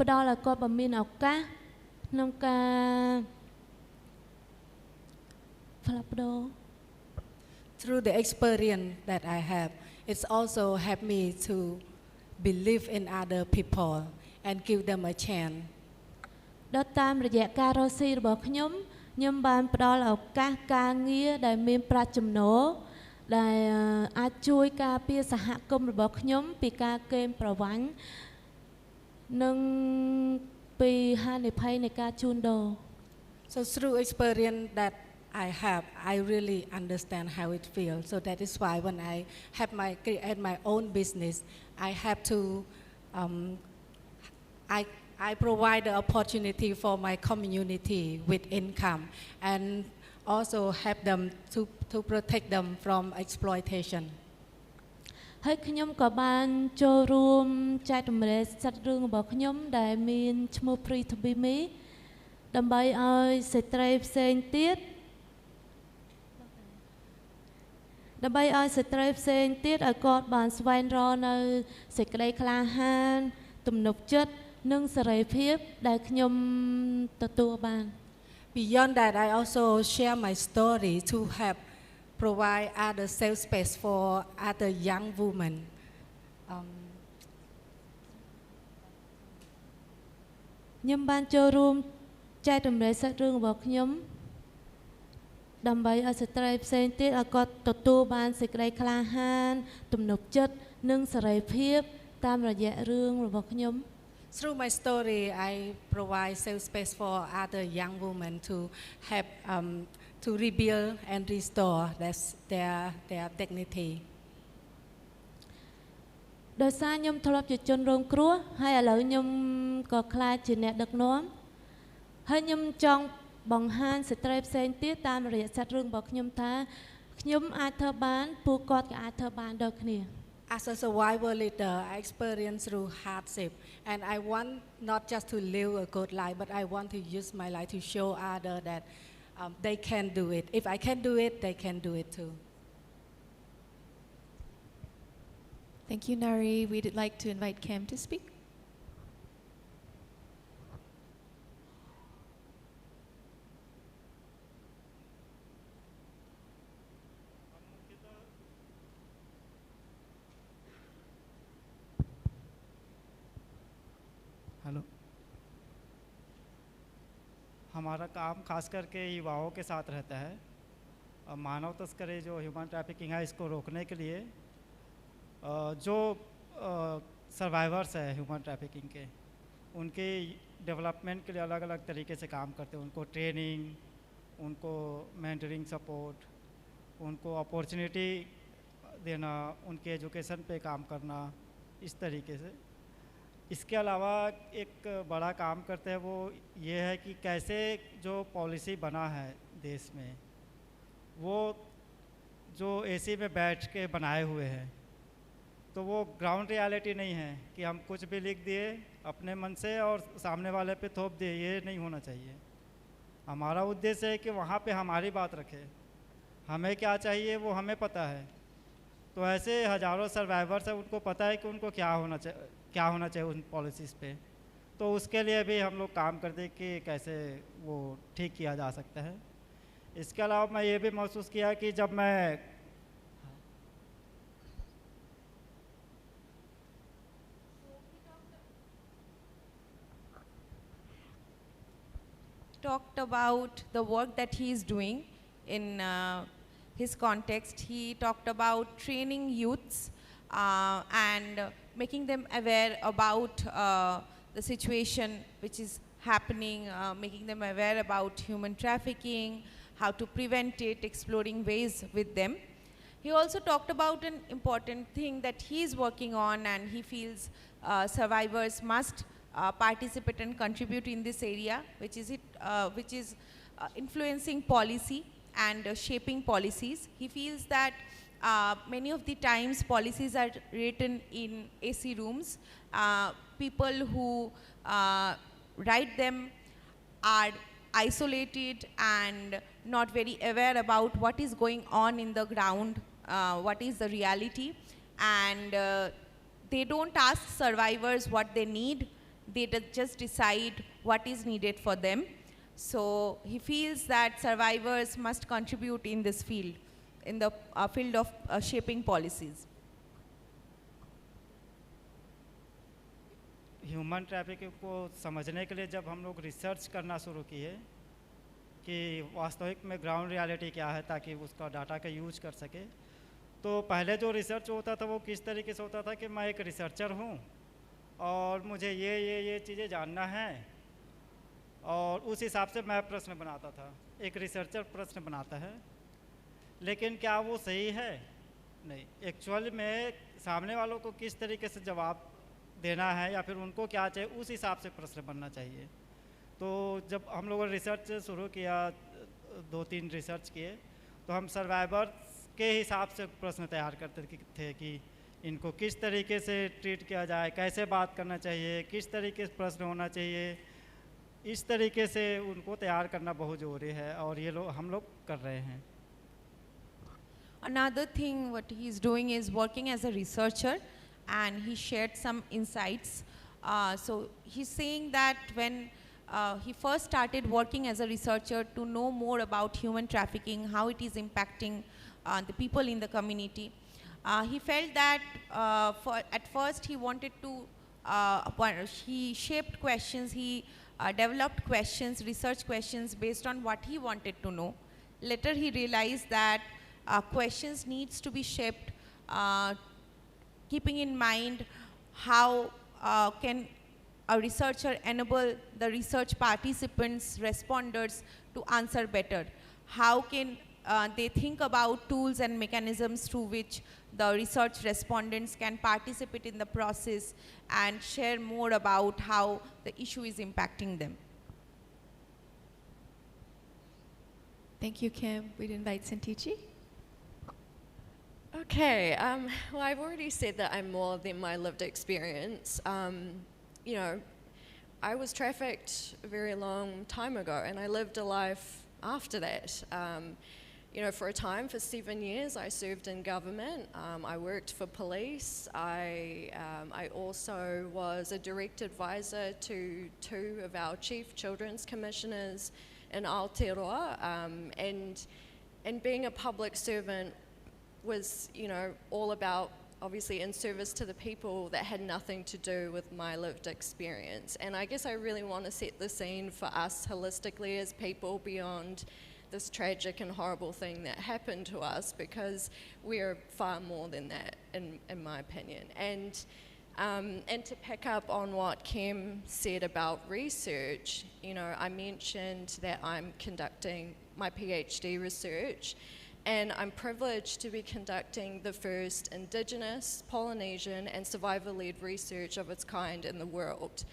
ផ្ដល់ឲ្យគាត់បានមានឱកាសក្នុងការផ្លាស់ប្ដូរ Through the experience that I have, it's also helped me to believe in other people and give them a chance. ដល់តាមរយៈការរកស៊ីរបស់ខ្ញុំបានផ្ដល់ឱកាសការងារដែលមានប្រាក់ចំណូលដែលអាចជួយការពារសហគមន៍របស់ខ្ញុំពីការកេងប្រវ័ញ្ច និងពីហានិភ័យនៃការជួញដូរ So through experience that I have, I really understand how it feels. So that is why when I have create my own business, I have to I provide the opportunity for my community with income and also help them to protect them from exploitation. ហើយខ្ញុំក៏បានចូលរួមចែករំលែកសាច់រឿងរបស់ខ្ញុំដែលមានឈ្មោះ Free to be me ដើម្បីឲ្យស្ត្រីផ្សេងទៀតឲ្យគាត់បានស្វែងរកនៅសេចក្តីក្លាហានទំនុកចិត្តនិងសេរីភាពដែលខ្ញុំទទួលបាន Beyond that, I also share my story to help provide other safe space for other young women. ខ្ញុំបានចូលរួមចែករំលែកសាច់រឿងរបស់ខ្ញុំដើម្បីឲ្យស្ត្រីផ្សេងទៀតឲ្យគាត់ទទួលបានសេចក្តីក្លាហានទំនុកចិត្តនិងសេរីភាពតាមរយៈរឿងរបស់ខ្ញុំ Through my story, I provide safe space for other young women to help to rebuild and restore their dignity. ដោយសារខ្ញុំធ្លាប់ជាជនរងគ្រោះហើយឥឡូវខ្ញុំក៏ខ្លាចជាអ្នកដឹកនាំហើយខ្ញុំចង់បង្ហាញស្ត្រីផ្សេងទៀតតាមរយៈសាច់រឿងរបស់ខ្ញុំថាខ្ញុំអាចធ្វើបានពួកគាត់ក៏អាចធ្វើបានដូចគ្នា As a survivor leader, I experience through hardship, and I want not just to live a good life, but I want to use my life to show others that they can do it. If I can do it, they can do it too. Thank you, Nary. We'd like to invite Cam to speak. Hello हमारा काम खास करके युवाओं के साथ रहता है मानव तस्करी जो ह्यूमन ट्रैफिकिंग है इसको रोकने के लिए जो सर्वाइवर्स है ह्यूमन ट्रैफिकिंग के उनके डेवलपमेंट के लिए अलग अलग तरीके से काम करते हैं उनको ट्रेनिंग उनको मेंटरिंग सपोर्ट उनको अपॉर्चुनिटी देना उनके एजुकेशन पे काम करना इस तरीके से इसके अलावा एक बड़ा काम करते हैं वो ये है कि कैसे जो पॉलिसी बना है देश में वो जो एसी में बैठ के बनाए हुए हैं तो वो ग्राउंड रियलिटी नहीं है कि हम कुछ भी लिख दिए अपने मन से और सामने वाले पे थोप दिए ये नहीं होना चाहिए हमारा उद्देश्य है कि वहाँ पे हमारी बात रखे हमें क्या चाहिए वो हमें पता है तो ऐसे हज़ारों सर्वाइवर्स हैं उनको पता है कि उनको क्या होना चाहिए उन पॉलिसीज़ पे तो उसके लिए भी हम लोग काम करते हैं कि कैसे वो ठीक किया जा सकता है इसके अलावा मैं ये भी महसूस किया कि जब मैं talked about the work that he is doing in his context. He talked about training youths and making them aware about the situation which is happening, making them aware about human trafficking, how to prevent it, exploring ways with them. He also talked about an important thing that he is working on and he feels survivors must participate and contribute in this area, which is influencing policy and shaping policies. He feels that many of the times policies are written in AC rooms. People who write them are isolated and not very aware about what is going on in the ground, what is the reality, and they don't ask survivors what they need. They just decide what is needed for them. So he feels that survivors must contribute in this field, in the field of shaping policies. Human trafficking को समझने के लिए जब हम लोग research करना शुरू किए कि वास्तविक में ग्राउंड रियलिटी क्या है ताकि उसका डाटा का यूज कर सके तो पहले जो रिसर्च होता था वो किस तरीके से होता था कि मैं एक रिसर्चर हूँ और मुझे ये चीज़ें जानना है, और उस हिसाब से मैं प्रश्न बनाता था। एक रिसर्चर प्रश्न बनाता है, लेकिन क्या वो सही है? नहीं। एक्चुअली में सामने वालों को किस तरीके से जवाब देना है या फिर उनको क्या चाहिए, उस हिसाब से प्रश्न बनना चाहिए। तो जब हम लोगों ने रिसर्च शुरू किया, 2-3 रिसर्च किए, तो हम सर्वाइवर के हिसाब से प्रश्न तैयार करते थे कि इनको किस तरीके से ट्रीट किया जाए, कैसे बात करना चाहिए, किस तरीके से प्रश्न होना चाहिए। इस तरीके से उनको तैयार करना बहुत ज़रूरी है, और ये हम लोग कर रहे हैं। Another thing what he's doing is working as a researcher, and he shared some insights. So he's saying that when he first started working as a researcher to know more about human trafficking, how it is impacting the people in the community, he felt that at first he wanted to, he shaped questions, he developed questions, research questions based on what he wanted to know. Later he realized that questions needs to be shaped keeping in mind how can a researcher enable the research participants, responders to answer better. How can they think about tools and mechanisms through which the research respondents can participate in the process and share more about how the issue is impacting them. Thank you, Kim. We'd invite Synteche. Okay, well, I've already said that I'm more than my lived experience. You know, I was trafficked a very long time ago, and I lived a life after that. You know, for a time, for 7 years, I served in government. I worked for police. I also was a direct advisor to 2 of our chief children's commissioners in Aotearoa. And being a public servant was, you know, all about obviously in service to the people that had nothing to do with my lived experience. And I guess I really want to set the scene for us holistically as people beyond this tragic and horrible thing that happened to us, because we're far more than that, in my opinion. And to pick up on what Kim said about research, you know, I mentioned that I'm conducting my PhD research, and I'm privileged to be conducting the first Indigenous, Polynesian, and survivor-led research of its kind in the world.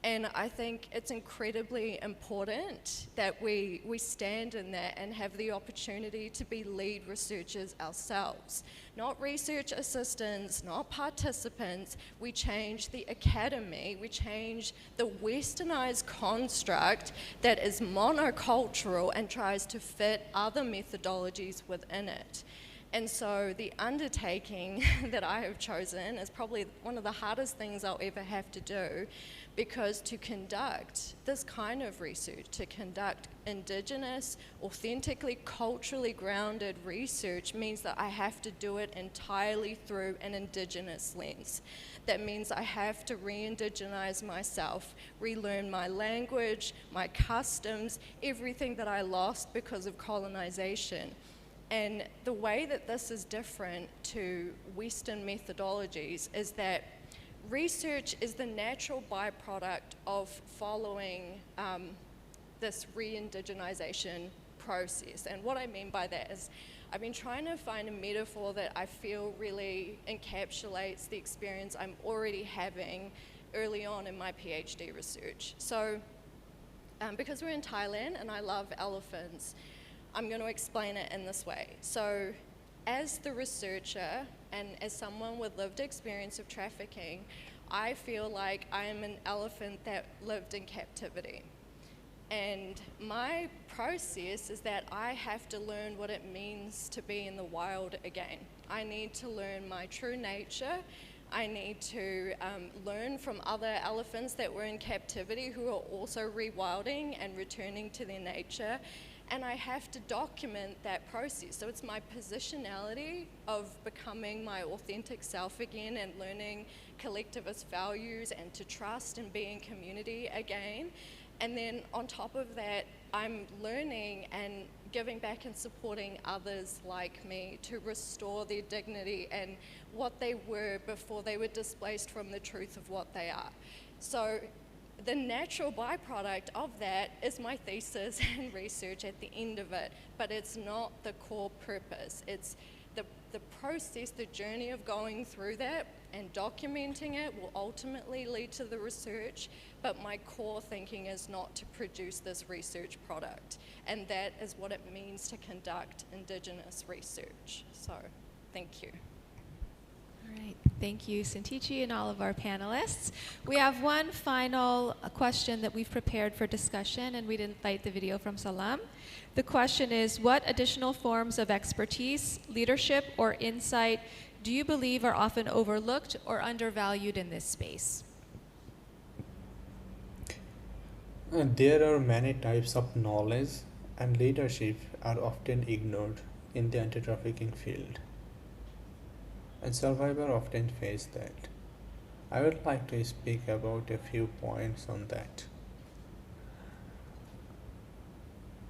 And I think it's incredibly important that we stand in that and have the opportunity to be lead researchers ourselves. Not research assistants, not participants. We change the academy, we change the westernized construct that is monocultural and tries to fit other methodologies within it. And so the undertaking that I have chosen is probably one of the hardest things I'll ever have to do, because to conduct this kind of research, to conduct Indigenous, authentically, culturally grounded research means that I have to do it entirely through an Indigenous lens. That means I have to re-indigenize myself, relearn my language, my customs, everything that I lost because of colonization. And the way that this is different to Western methodologies is that research is the natural byproduct of following this re-indigenization process. And what I mean by that is I've been trying to find a metaphor that I feel really encapsulates the experience I'm already having early on in my PhD research. So because we're in Thailand and I love elephants, I'm going to explain it in this way. So as the researcher and as someone with lived experience of trafficking, I feel like I am an elephant that lived in captivity. And my process is that I have to learn what it means to be in the wild again. I need to learn my true nature. I need to learn from other elephants that were in captivity who are also rewilding and returning to their nature. And I have to document that process. So it's my positionality of becoming my authentic self again and learning collectivist values and to trust and be in community again. And then on top of that, I'm learning and giving back and supporting others like me to restore their dignity and what they were before they were displaced from the truth of what they are. So the natural byproduct of that is my thesis and research at the end of it, but it's not the core purpose. It's the process, the journey of going through that and documenting it will ultimately lead to the research, but my core thinking is not to produce this research product, and that is what it means to conduct Indigenous research. So, thank you. All right, thank you, Synteche, and all of our panelists. We have one final question that we've prepared for discussion, and we'd invite the video from Salam. The question is, what additional forms of expertise, leadership, or insight do you believe are often overlooked or undervalued in this space? There are many types of knowledge, and leadership are often ignored in the anti-trafficking field. And survivors often face that. I would like to speak about a few points on that.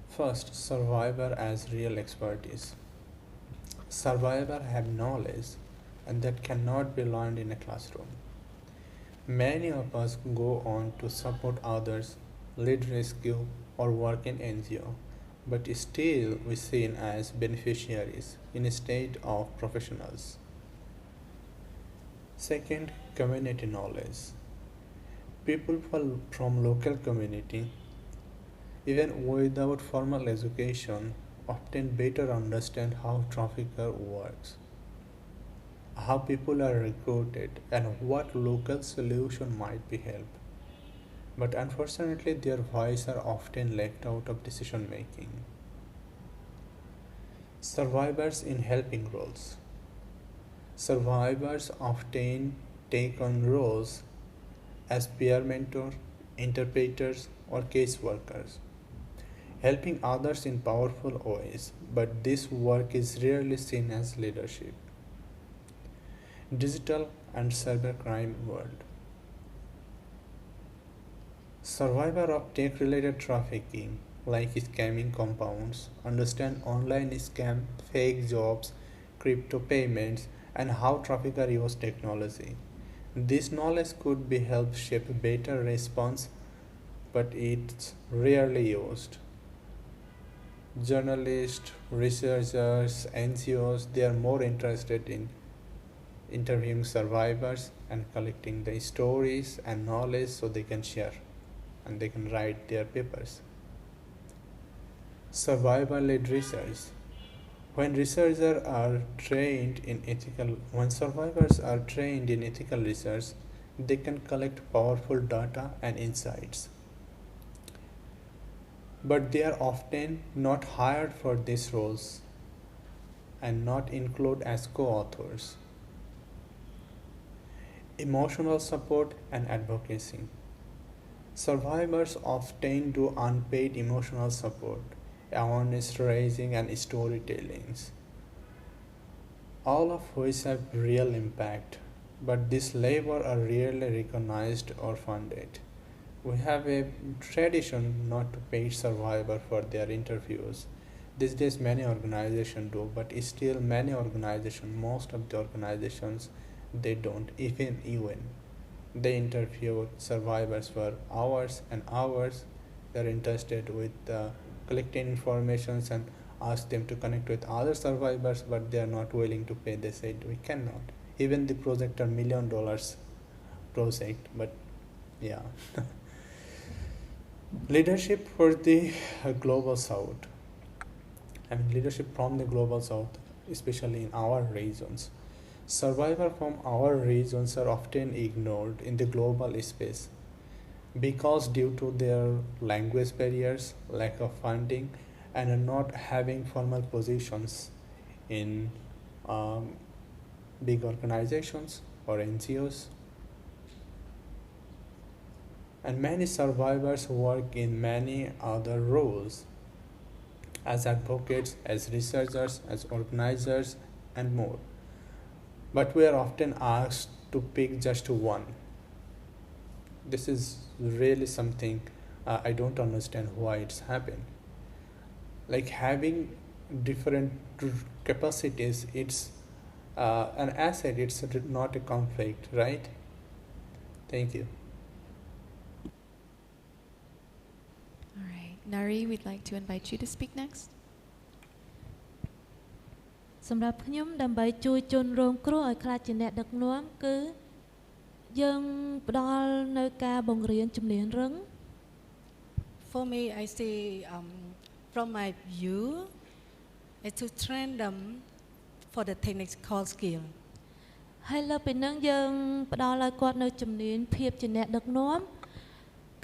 First, survivor as real expertise. Survivors have knowledge and that cannot be learned in a classroom. Many of us go on to support others, lead rescue, or work in NGO, but still we seen as beneficiaries instead of professionals. Second, community knowledge. People from local community, even without formal education, often better understand how trafficker works, how people are recruited, and what local solution might be help. But unfortunately, their voice are often left out of decision making. Survivors in helping roles. Survivors often take on roles as peer mentor, interpreters, or caseworkers, helping others in powerful ways, but this work is rarely seen as leadership. Digital and cybercrime world. Survivors of tech-related trafficking, like scamming compounds, understand online scam, fake jobs, crypto payments, and how traffickers use technology. This knowledge could be help shape better response, but it's rarely used. Journalists, researchers, NGOs, they are more interested in interviewing survivors and collecting the stories and knowledge so they can share and they can write their papers. Survivor-led research. When survivors are trained in ethical research, they can collect powerful data and insights. But they are often not hired for these roles and not included as co-authors. Emotional support and advocacy. Survivors often do unpaid emotional support, awareness raising, and storytellings, all of which have real impact, but this labor are rarely recognized or funded. We have a tradition not to pay survivors for their interviews. These days many organizations do, but still many organizations, most of the organizations, they don't even. They interview survivors for hours and hours. They're interested with collecting information and ask them to connect with other survivors, but they are not willing to pay. They said we cannot. Even the project are $1 million project, but yeah. Leadership for the global south. Leadership from the global south, especially in our regions. Survivors from our regions are often ignored in the global space because due to their language barriers, lack of funding, and not having formal positions in big organizations or NGOs. And many survivors work in many other roles as advocates, as researchers, as organizers, and more. But we are often asked to pick just one. This is really something I don't understand why it's happened. like having different capacities, it's an asset, it's not a conflict, right? Thank you. All right, Nary, we'd like to invite you to speak next. សម្រាប់ខ្ញុំដើម្បីជួយជនរងគ្រោះឲ្យក្លាយជាអ្នកដឹកនាំគឺយើងផ្ដល់នៅការបង្រៀនជំនាញរឹង For me, I see from my view, is to train them for the technical skill. ហើយលើពីនឹងយើងផ្ដល់ឲ្យគាត់នៅជំនាញភាពជាអ្នកដឹកនាំ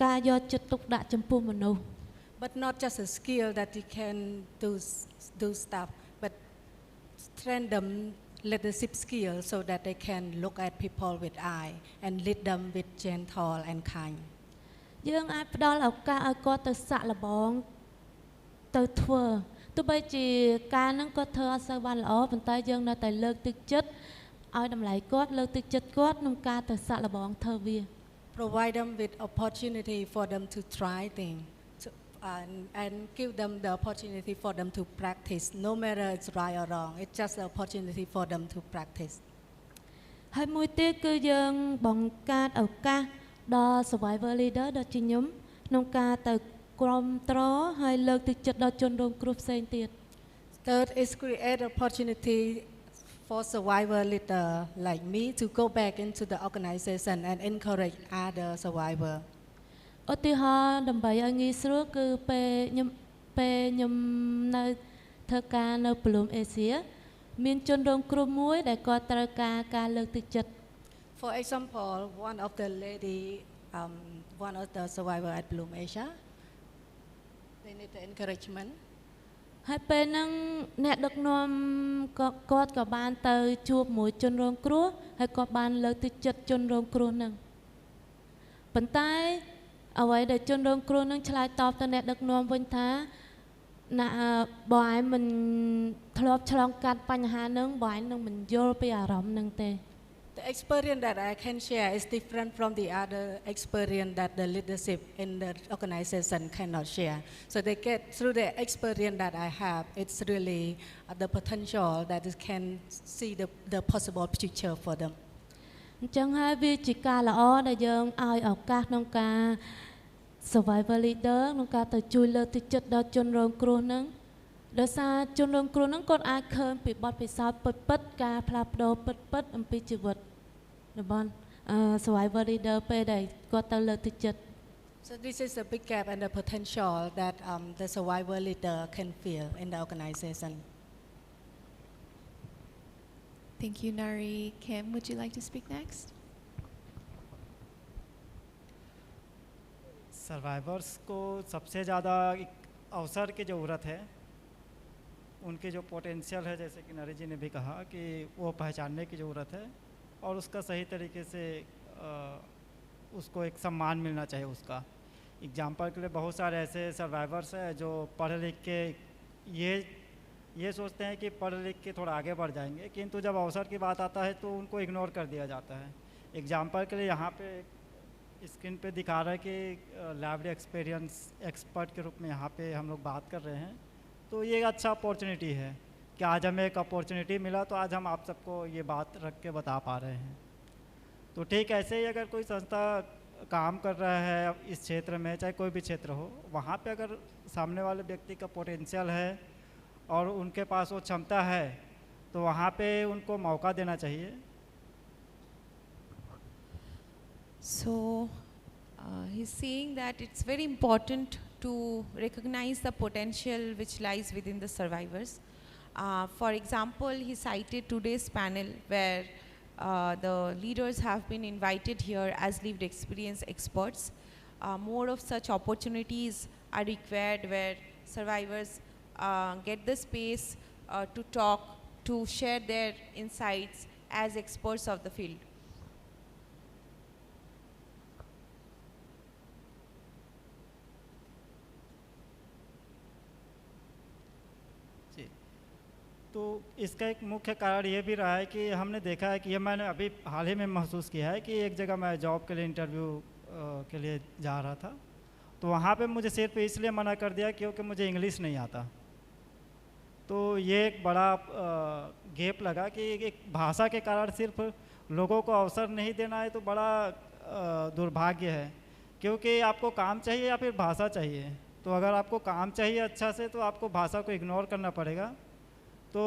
ការយកចិត្តទុកដាក់ចំពោះមនុស្ស But not just a skill that you can do stuff, but train them leadership skill so that they can look at people with eye and lead them with gentle and kind. យើងអាចផ្ដល់ឱកាសឲ្យគាត់ទៅសាក់លបងទៅធ្វើទោះបីជាការនឹងគាត់ធ្វើអត់សូវបានល្អប៉ុន្តែយើងនៅតែលើកទឹកចិត្តឲ្យតម្លៃគាត់លើកទឹកចិត្តគាត់ក្នុងការទៅសាក់លបងធ្វើវា Provide them with opportunity for them to try things and give them the opportunity for them to practice no matter it's right or wrong. It's just an opportunity for them to practice. ហើយមួយទៀតគឺយើងបង្កើតឱកាសដល់ survivor leader ដល់ជាខ្ញុំក្នុងការទៅគ្រប់គ្រងហើយលើកទឹកចិត្តដល់ជនរងគ្រោះផ្សេងទៀត Third is create opportunity for survivor leader like me to go back into the organization and encourage other survivor. ឧទាហរណ៍ដើម្បីឲ្យងាយស្រួលគឺពេលខ្ញុំនៅធ្វើការនៅព្រំអេស៊ីមានជនរងគ្រោះមួយដែលគាត់ត្រូវការលើកទឹកចិត្ត For example, one of the lady, one of the survivor at Bloom Asia, they need the encouragement. ហើយពេលហ្នឹងអ្នកដឹកនាំគាត់ក៏បានទៅជួបមួយជនរងគ្រោះហើយគាត់បានលើកទឹកចិត្តជនរងគ្រោះហ្នឹងប៉ុន្តែអ្វីដែលជនរងគ្រោះនឹងឆ្លើយតបទៅអ្នកដឹកនាំវិញថាណាបងឯងមិនធ្លាប់ឆ្លងកាត់បញ្ហាហ្នឹងបងឯងនឹងមិនយល់ពីអារម្មណ៍ហ្នឹងទេ The experience that I can share is different from the other experience that the leadership in the organization cannot share. So they get through the experience that I have, it's really the potential that it can see the possible future for them. អញ្ចឹងហើយវាជាការល្អដែលយើងឲ្យឱកាសក្នុងការ survivor leader ក្នុងការទៅជួយលើកទឹកចិត្តដល់ជនរងគ្រោះហ្នឹងដោយសារជនរងគ្រោះហ្នឹងគាត់អាចឃើញពីបទពិសោធន៍ពិតៗការផ្លាស់ប្ដូរពិតៗអំពីជីវិតរបស់ survivor leader ពេលដែលគាត់ទៅលើកទឹកចិត្ត So this is a big gap and the potential that the survivor leader can feel in the organization. Thank you, Nary. Kim, would you like to speak next? Survivors को सबसे ज़्यादा अवसर की ज़रूरत है उनके जो potential है जैसे कि नरी जी ने भी कहा कि वो पहचानने की ज़रूरत है और उसका सही तरीके से उसको एक सम्मान मिलना चाहिए उसका एग्जाम्पल के लिए बहुत सारे ऐसे सर्वाइवर्स हैं जो पढ़ लिख के ये सोचते हैं कि पढ़ लिख के थोड़ा आगे बढ़ जाएंगे किंतु जब अवसर की बात आता है तो उनको इग्नोर कर दिया जाता है एग्जाम्पल के लिए यहाँ पे स्क्रीन पे दिखा रहा है कि लाइब्रेरी एक्सपीरियंस एक्सपर्ट के रूप में यहाँ पे हम लोग बात कर रहे हैं तो ये अच्छा अपॉर्चुनिटी है कि आज हमें एक अपॉर्चुनिटी मिला तो आज हम आप सबको ये बात रख के बता पा रहे हैं तो ठीक ऐसे ही अगर कोई संस्था काम कर रहा है इस क्षेत्र में चाहे कोई भी क्षेत्र हो वहाँ पे अगर सामने वाले व्यक्ति का पोटेंशियल है और उनके पास वो क्षमता है तो वहाँ पे उनको मौका देना चाहिए So he's saying that it's very important to recognize the potential which lies within the survivors. For example, he cited today's panel where the leaders have been invited here as lived experience experts. More of such opportunities are required where survivors get the space to talk, to share their insights as experts of the field. तो इसका एक मुख्य कारण ये भी रहा है कि हमने देखा है कि ये मैंने अभी हाल ही में महसूस किया है कि एक जगह मैं जॉब के लिए इंटरव्यू के लिए जा रहा था तो वहाँ पे मुझे सिर्फ इसलिए मना कर दिया क्योंकि मुझे इंग्लिश नहीं आता तो ये एक बड़ा गैप लगा कि एक भाषा के कारण सिर्फ लोगों को अवसर नहीं देना है तो बड़ा दुर्भाग्य है, क्योंकि आपको काम चाहिए या फिर भाषा चाहिए। तो अगर आपको काम चाहिए अच्छा से तो आपको भाषा को इग्नोर करना पड़ेगा। तो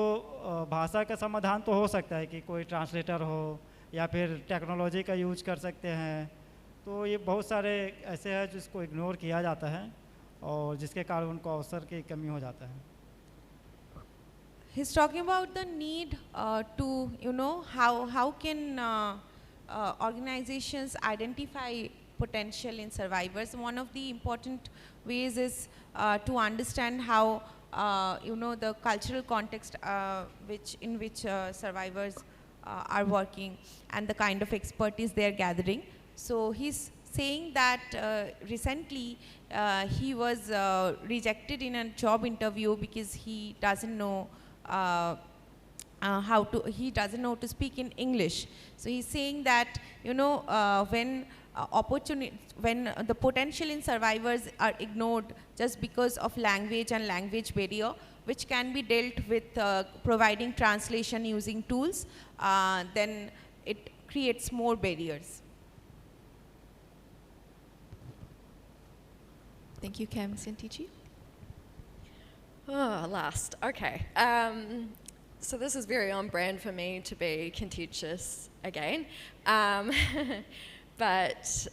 भाषा का समाधान तो हो सकता है कि कोई ट्रांसलेटर हो या फिर टेक्नोलॉजी का यूज कर सकते हैं। तो ये बहुत सारे ऐसे हैं जिसको इग्नोर किया जाता है और जिसके कारण उनको अवसर की कमी हो जाता है। He's talking about the need to, how can organizations identify potential in survivors. One of the important ways is to understand how, the cultural context in which survivors are working and the kind of expertise they're gathering. So he's saying that recently he was rejected in a job interview because he doesn't know he doesn't know to speak in English. So he's saying that, when the potential in survivors are ignored just because of language and language barrier, which can be dealt with providing translation using tools, then it creates more barriers. Thank you, Khem. Synteche? Oh, last. Okay. So this is very on brand for me to be contentious again. But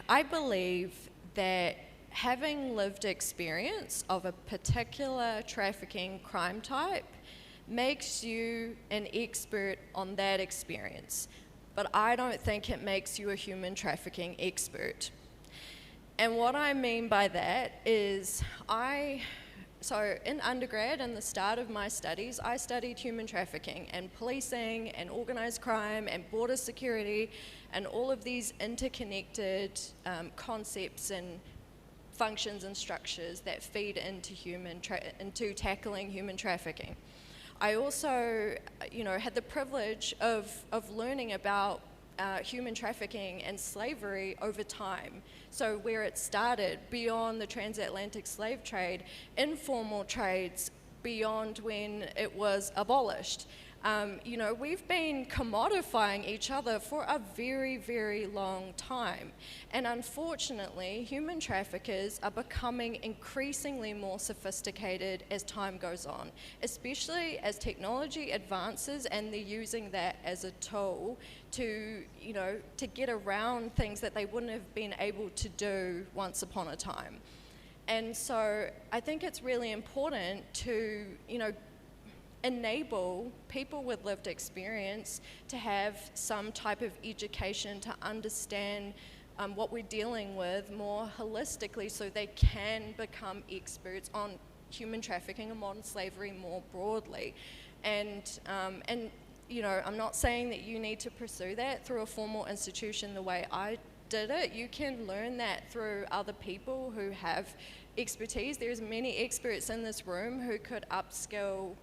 I believe that having lived experience of a particular trafficking crime type makes you an expert on that experience. But I don't think it makes you a human trafficking expert. And what I mean by that is so in undergrad, in the start of my studies, I studied human trafficking and policing and organized crime and border security and all of these interconnected concepts and functions and structures that feed into tackling human trafficking. I also, had the privilege of learning about human trafficking and slavery over time. So where it started, beyond the transatlantic slave trade, informal trades beyond when it was abolished. We've been commodifying each other for a very, very long time. And unfortunately, human traffickers are becoming increasingly more sophisticated as time goes on, especially as technology advances and they're using that as a tool to get around things that they wouldn't have been able to do once upon a time. And so I think it's really important to, enable people with lived experience to have some type of education to understand what we're dealing with more holistically so they can become experts on human trafficking and modern slavery more broadly. And I'm not saying that you need to pursue that through a formal institution the way I did it. You can learn that through other people who have expertise. There's many experts in this room who could upskill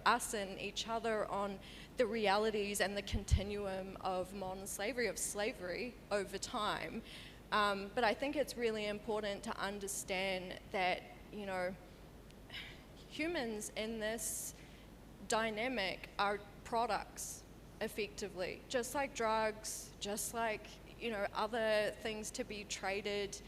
us and each other on the realities and the continuum of modern slavery, of slavery over time. But I think it's really important to understand that, humans in this dynamic are products, effectively, just like drugs, just like, other things to be traded.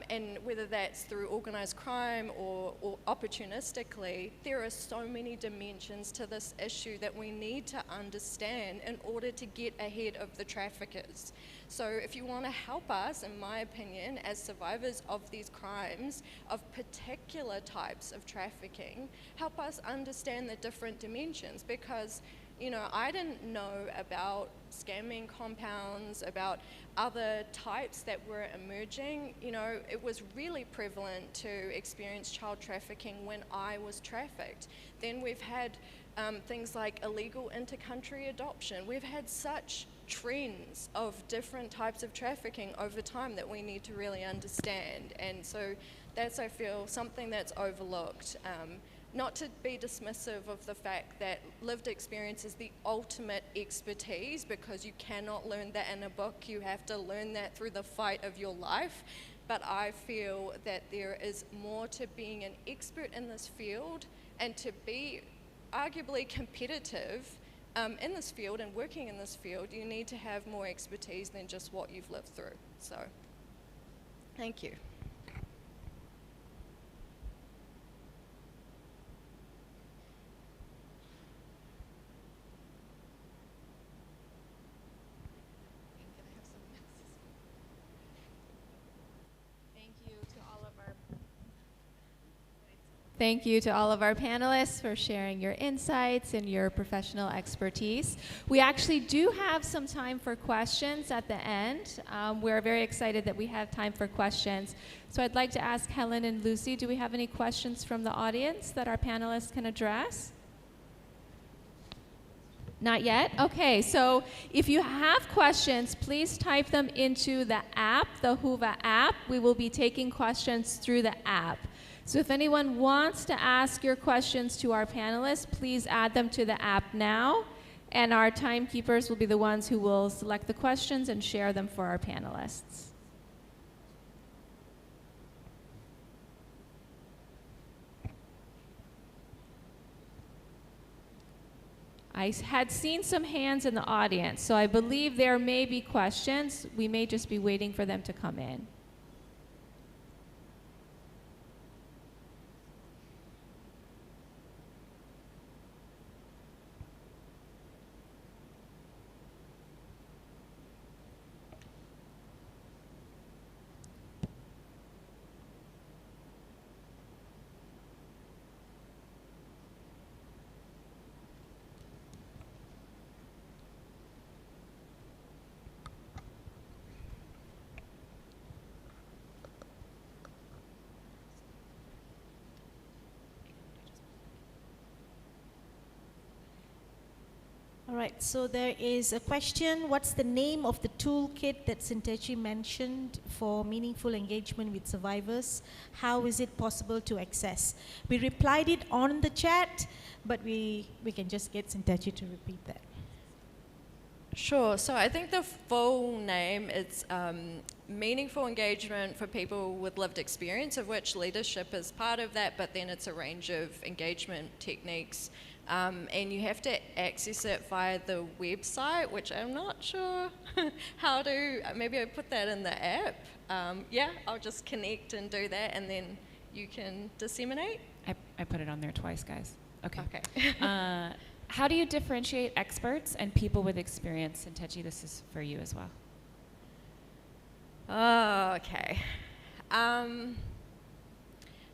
And whether that's through organized crime or opportunistically, there are so many dimensions to this issue that we need to understand in order to get ahead of the traffickers. So if you want to help us, in my opinion, as survivors of these crimes, of particular types of trafficking, help us understand the different dimensions, because I didn't know about scamming compounds, about other types that were emerging. It was really prevalent to experience child trafficking when I was trafficked. Then we've had things like illegal inter-country adoption. We've had such trends of different types of trafficking over time that we need to really understand. And so that's, I feel, something that's overlooked. Not to be dismissive of the fact that lived experience is the ultimate expertise, because you cannot learn that in a book. You have to learn that through the fight of your life. but I feel that there is more to being an expert in this field, and to be arguably competitive in this field and working in this field, you need to have more expertise than just what you've lived through. So, thank you. Thank you to all of our panelists for sharing your insights and your professional expertise. We actually do have some time for questions at the end. We're very excited that we have time for questions. So I'd like to ask Helen and Lucy, do we have any questions from the audience that our panelists can address? Not yet? Okay, so if you have questions, please type them into the app, the Whova app. We will be taking questions through the app. So if anyone wants to ask your questions to our panelists, please add them to the app now, and our timekeepers will be the ones who will select the questions and share them for our panelists. I had seen some hands in the audience, so I believe there may be questions. We may just be waiting for them to come in. All right, so there is a question. What's the name of the toolkit that Synteche mentioned for meaningful engagement with survivors? How is it possible to access? We replied it on the chat, but we can just get Synteche to repeat that. Sure, so I think the full name is Meaningful Engagement for People with Lived Experience, of which leadership is part of that, but then it's a range of engagement techniques. And you have to access it via the website, which I'm not sure how to, maybe I put that in the app. Yeah, I'll just connect and do that, and then you can disseminate. I put it on there twice, guys. Okay. How do you differentiate experts and people with experience? Synteche, this is for you as well. Oh, okay.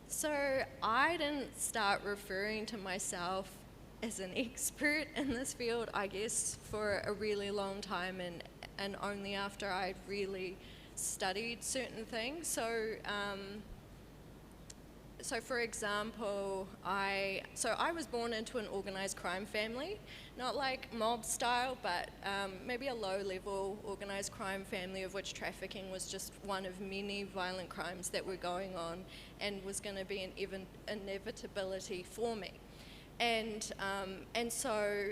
So I didn't start referring to myself as an expert in this field, I guess, for a really long time, and only after I'd really studied certain things. So for example, I was born into an organized crime family, not like mob style, but maybe a low-level organized crime family, of which trafficking was just one of many violent crimes that were going on and was going to be an inevitability for me. And so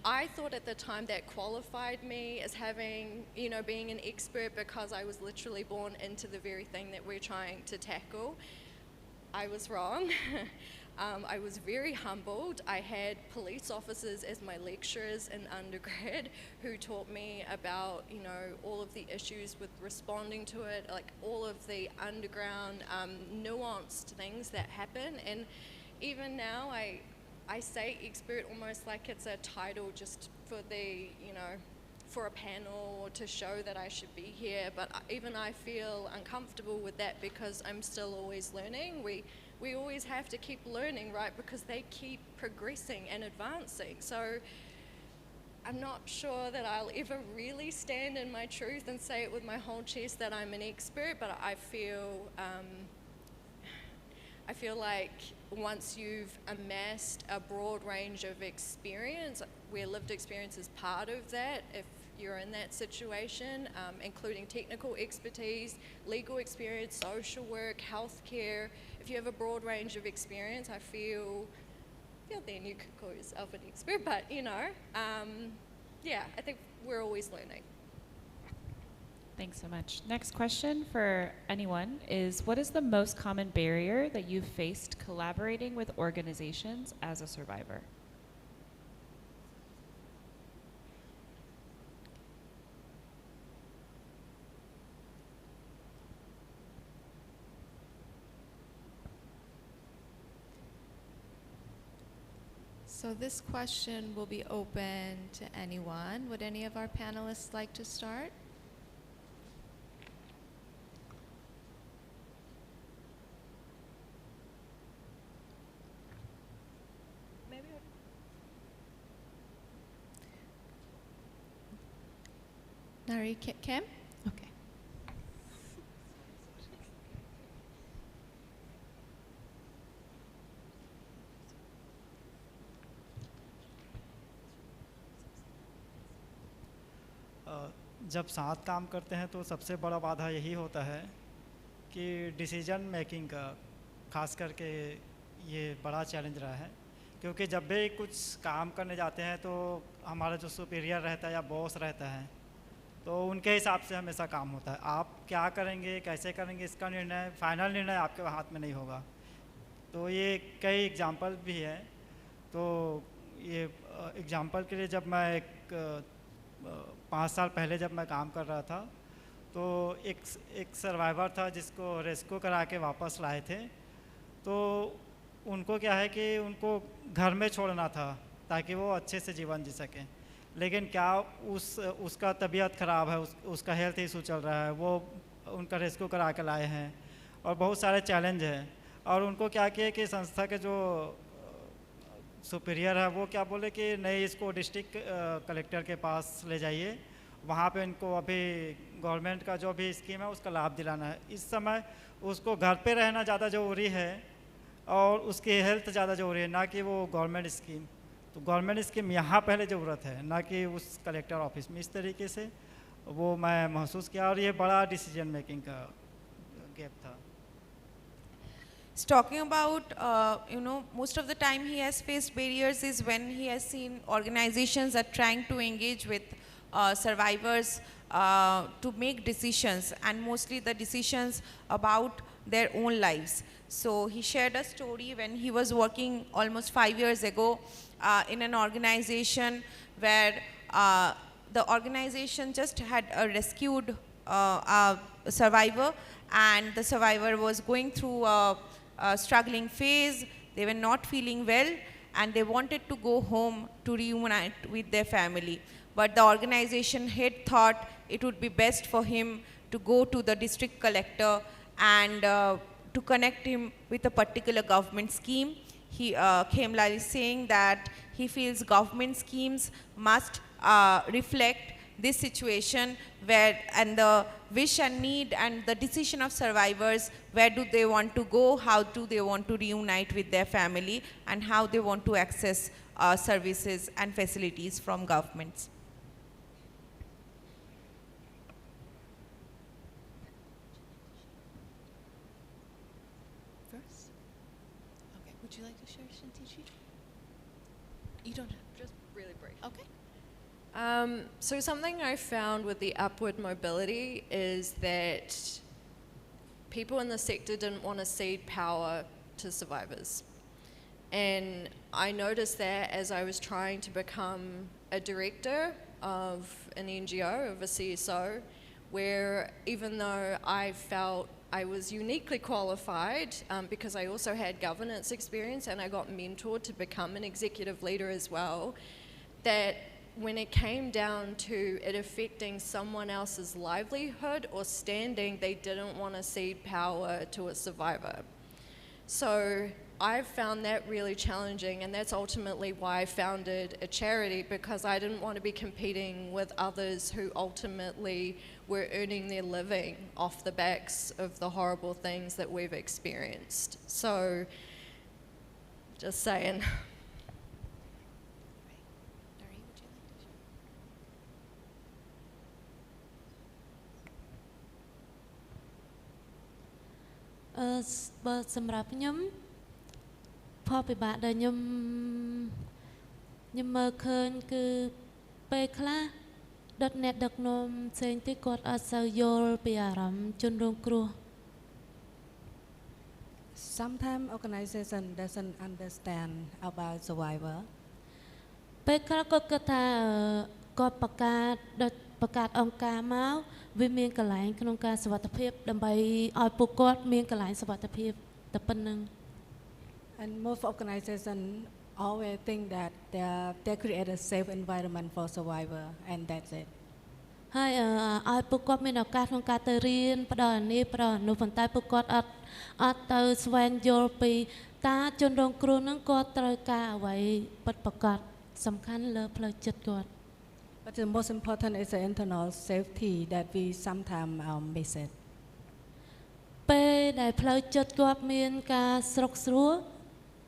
I thought at the time that qualified me as having, being an expert, because I was literally born into the very thing that we're trying to tackle. I was wrong. I was very humbled. I had police officers as my lecturers in undergrad who taught me about, all of the issues with responding to it, like all of the underground nuanced things that happen. And even now, I say expert almost like it's a title just for the, for a panel or to show that I should be here, but even I feel uncomfortable with that because I'm still always learning. We always have to keep learning, right, because they keep progressing and advancing. So I'm not sure that I'll ever really stand in my truth and say it with my whole chest that I'm an expert, but I feel like once you've amassed a broad range of experience, where lived experience is part of that, if you're in that situation, including technical expertise, legal experience, social work, healthcare, if you have a broad range of experience, I feel then you could call yourself an expert, but yeah, I think we're always learning. Thanks so much. Next question for anyone is, what is the most common barrier that you've faced collaborating with organizations as a survivor? So this question will be open to anyone. Would any of our panelists like to start? Nary, Kim? Okay. जब साथ काम करते हैं तो सबसे बड़ा बाधा यही होता है कि डिसीजन मेकिंग का खास करके ये बड़ा चैलेंज रहा है, क्योंकि जब भी कुछ काम करने जाते हैं तो हमारा जो सुपीरियर रहता है या बॉस रहता है तो उनके हिसाब से हमेशा काम होता है। आप क्या करेंगे, कैसे करेंगे, इसका निर्णय, फाइनल निर्णय आपके हाथ में नहीं होगा। तो ये कई एग्जांपल भी हैं। तो ये एग्जांपल के लिए जब मैं 5 साल पहले जब मैं काम कर रहा था तो एक सर्वाइवर था जिसको रेस्क्यू करा के वापस लाए थे। तो उनको क्या है कि उनको घर में छोड़ना था ताकि वो अच्छे से जीवन जी सकें, लेकिन क्या उसका तबीयत ख़राब है, उसका हेल्थ इशू चल रहा है, वो उनका रेस्क्यू करा के लाए हैं और बहुत सारे चैलेंज हैं। और उनको क्या किया कि संस्था के जो सुपीरियर है वो क्या बोले कि नहीं, इसको डिस्ट्रिक्ट कलेक्टर के पास ले जाइए, वहाँ पे इनको अभी गवर्नमेंट का जो भी स्कीम है उसका लाभ दिलाना है। इस समय उसको घर पे रहना ज़्यादा ज़रूरी है और उसकी हेल्थ ज़्यादा ज़रूरी है, ना कि वो गवर्नमेंट स्कीम। तो गवर्नमेंट स्कीम यहाँ पहले ज़रूरत है, ना कि उस कलेक्टर ऑफिस में। इस तरीके से वो मैं महसूस किया और ये बड़ा डिसीजन मेकिंग का गैप था। He's talking about, most of the time he has faced barriers is when he has seen organizations are trying to engage with survivors to make decisions, and mostly the decisions about their own lives. So he shared a story when he was working almost 5 years ago in an organization where the organization just had rescued a survivor, and the survivor was going through a struggling phase. They were not feeling well and they wanted to go home to reunite with their family. But the organization had thought it would be best for him to go to the district collector and to connect him with a particular government scheme. Khemlal is saying that he feels government schemes must reflect this situation and the wish and need and the decision of survivors, where do they want to go, how do they want to reunite with their family, and how they want to access services and facilities from governments. First? Okay, would you like to share, Synteche? You don't have. Just really brief. Okay. So something I found with the upward mobility is that people in the sector didn't want to cede power to survivors. And I noticed that as I was trying to become a director of an NGO, of a CSO, where even though I felt I was uniquely qualified because I also had governance experience and I got mentored to become an executive leader as well, that when it came down to it affecting someone else's livelihood or standing, they didn't want to cede power to a survivor. So I found that really challenging, and that's ultimately why I founded a charity, because I didn't want to be competing with others who ultimately were earning their living off the backs of the horrible things that we've experienced. So, just saying. But សម្រាប់ខ្ញុំផលពិបាកដែលខ្ញុំមើលឃើញគឺពេលខ្លះ ដុតអ្នកដឹកនាំផ្សេងទៀតគាត់អត់សូវយល់ពីអារម្មណ៍ជនរងគ្រោះ Sometimes organization doesn't understand about survivor. ពេលខ្លះគាត់គិតថាគាត់បង្កើតអង្គការមកវាមានកន្លែងក្នុងការសុវត្ថិភាពដើម្បីឲ្យពួកគាត់មានកន្លែងសុវត្ថិភាពតែប៉ុណ្្នឹង And most organization always think that they create a safe environment for survivor and that's it. ហើយឲ្យពួកគាត់មានឱកាសក្នុងការទៅរៀនផ្ដល់នេះផ្ដល់នោះប៉ុន្តែពួកគាត់អត់ទៅស្វែងយល់ពីតើជនរងគ្រោះហ្នឹងគាត់ត្រូវការអ្វីពិតប្រាកដសំខាន់លើផ្លូវចិត្តគាត់ But the most important is the internal safety that we sometimes miss it. ពេលដែលផ្លូវចិត្តគាត់មានការស្រុកស្រួល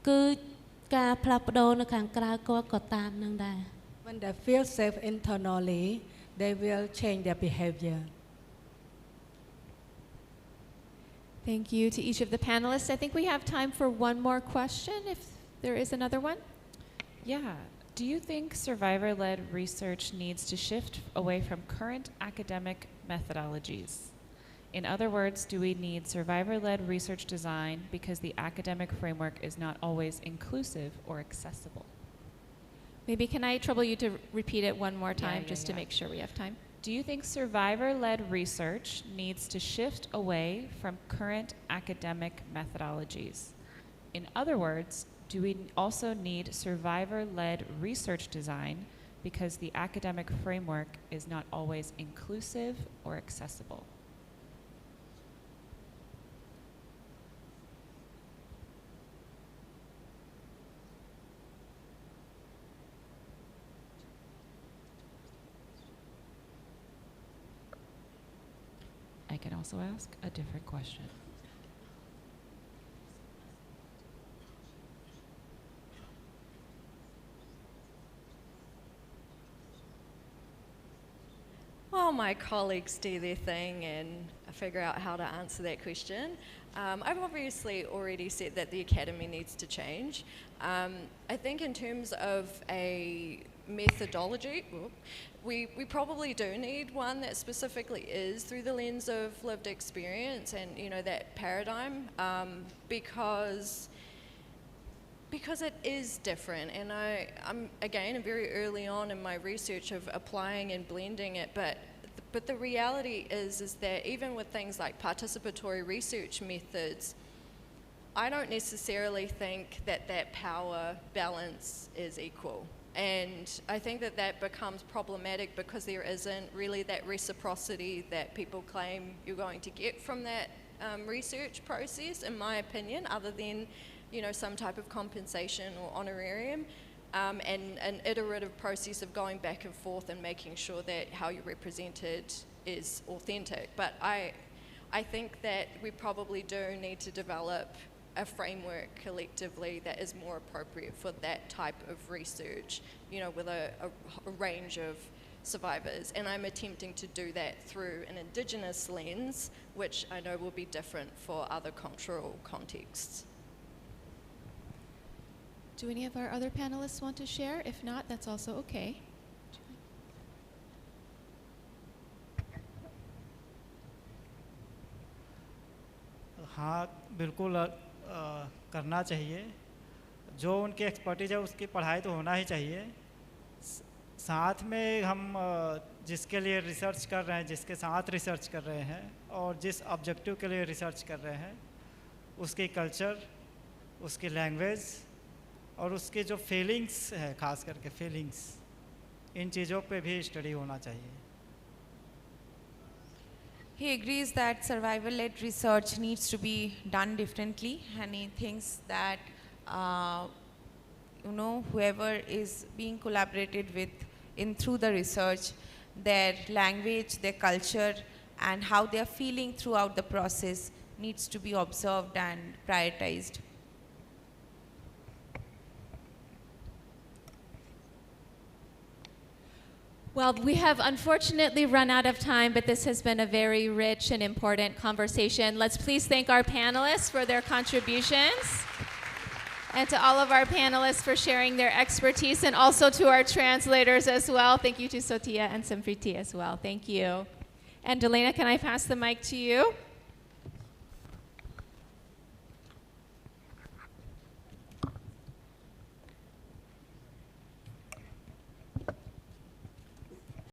គឺការផ្លាស់ប្ដូរនៅខាងក្រៅគាត់ក៏តាមនឹងដែរ When they feel safe internally, they will change their behavior. Thank you to each of the panelists. I think we have time for one more question, if there is another one. Yeah. Do you think survivor-led research needs to shift away from current academic methodologies? In other words, do we need survivor-led research design because the academic framework is not always inclusive or accessible? Maybe can I trouble you to repeat it one more time just to make sure we have time? Do you think survivor-led research needs to shift away from current academic methodologies? In other words, do we also need survivor-led research design because the academic framework is not always inclusive or accessible? I can also ask a different question. While my colleagues do their thing and figure out how to answer that question, I've obviously already said that the academy needs to change. I think in terms of a methodology, we probably do need one that specifically is through the lens of lived experience and that paradigm, because it is different. And I'm again very early on in my research of applying and blending it, but the reality is that even with things like participatory research methods, I don't necessarily think that power balance is equal. And I think that becomes problematic because there isn't really that reciprocity that people claim you're going to get from that research process, in my opinion, other than some type of compensation or honorarium, and an iterative process of going back and forth and making sure that how you're represented is authentic. But I think that we probably do need to develop a framework collectively that is more appropriate for that type of research, with a range of survivors. And I'm attempting to do that through an Indigenous lens, which I know will be different for other cultural contexts. Do any of our other panelists want to share? If not, that's also okay. हाँ बिल्कुल करना चाहिए जो उनकी expertise है उसकी पढ़ाई तो होना ही चाहिए साथ में हम जिसके लिए रिसर्च कर रहे हैं जिसके साथ रिसर्च कर रहे हैं और जिस ऑब्जेक्टिव के लिए रिसर्च कर रहे हैं उसकी कल्चर उसकी लैंग्वेज और उसके जो फीलिंग्स है खास करके फीलिंग्स इन चीज़ों पे भी स्टडी होना चाहिए He agrees that survivor-led research needs to be done differently, and he thinks that whoever is being collaborated with through the research, their language, their culture, and how they are feeling throughout the process needs to be observed and prioritized. Well, we have unfortunately run out of time, but this has been a very rich and important conversation. Let's please thank our panelists for their contributions. And to all of our panelists for sharing their expertise, and also to our translators as well. Thank you to Sotia and Sampriti as well. Thank you. And Delena, can I pass the mic to you?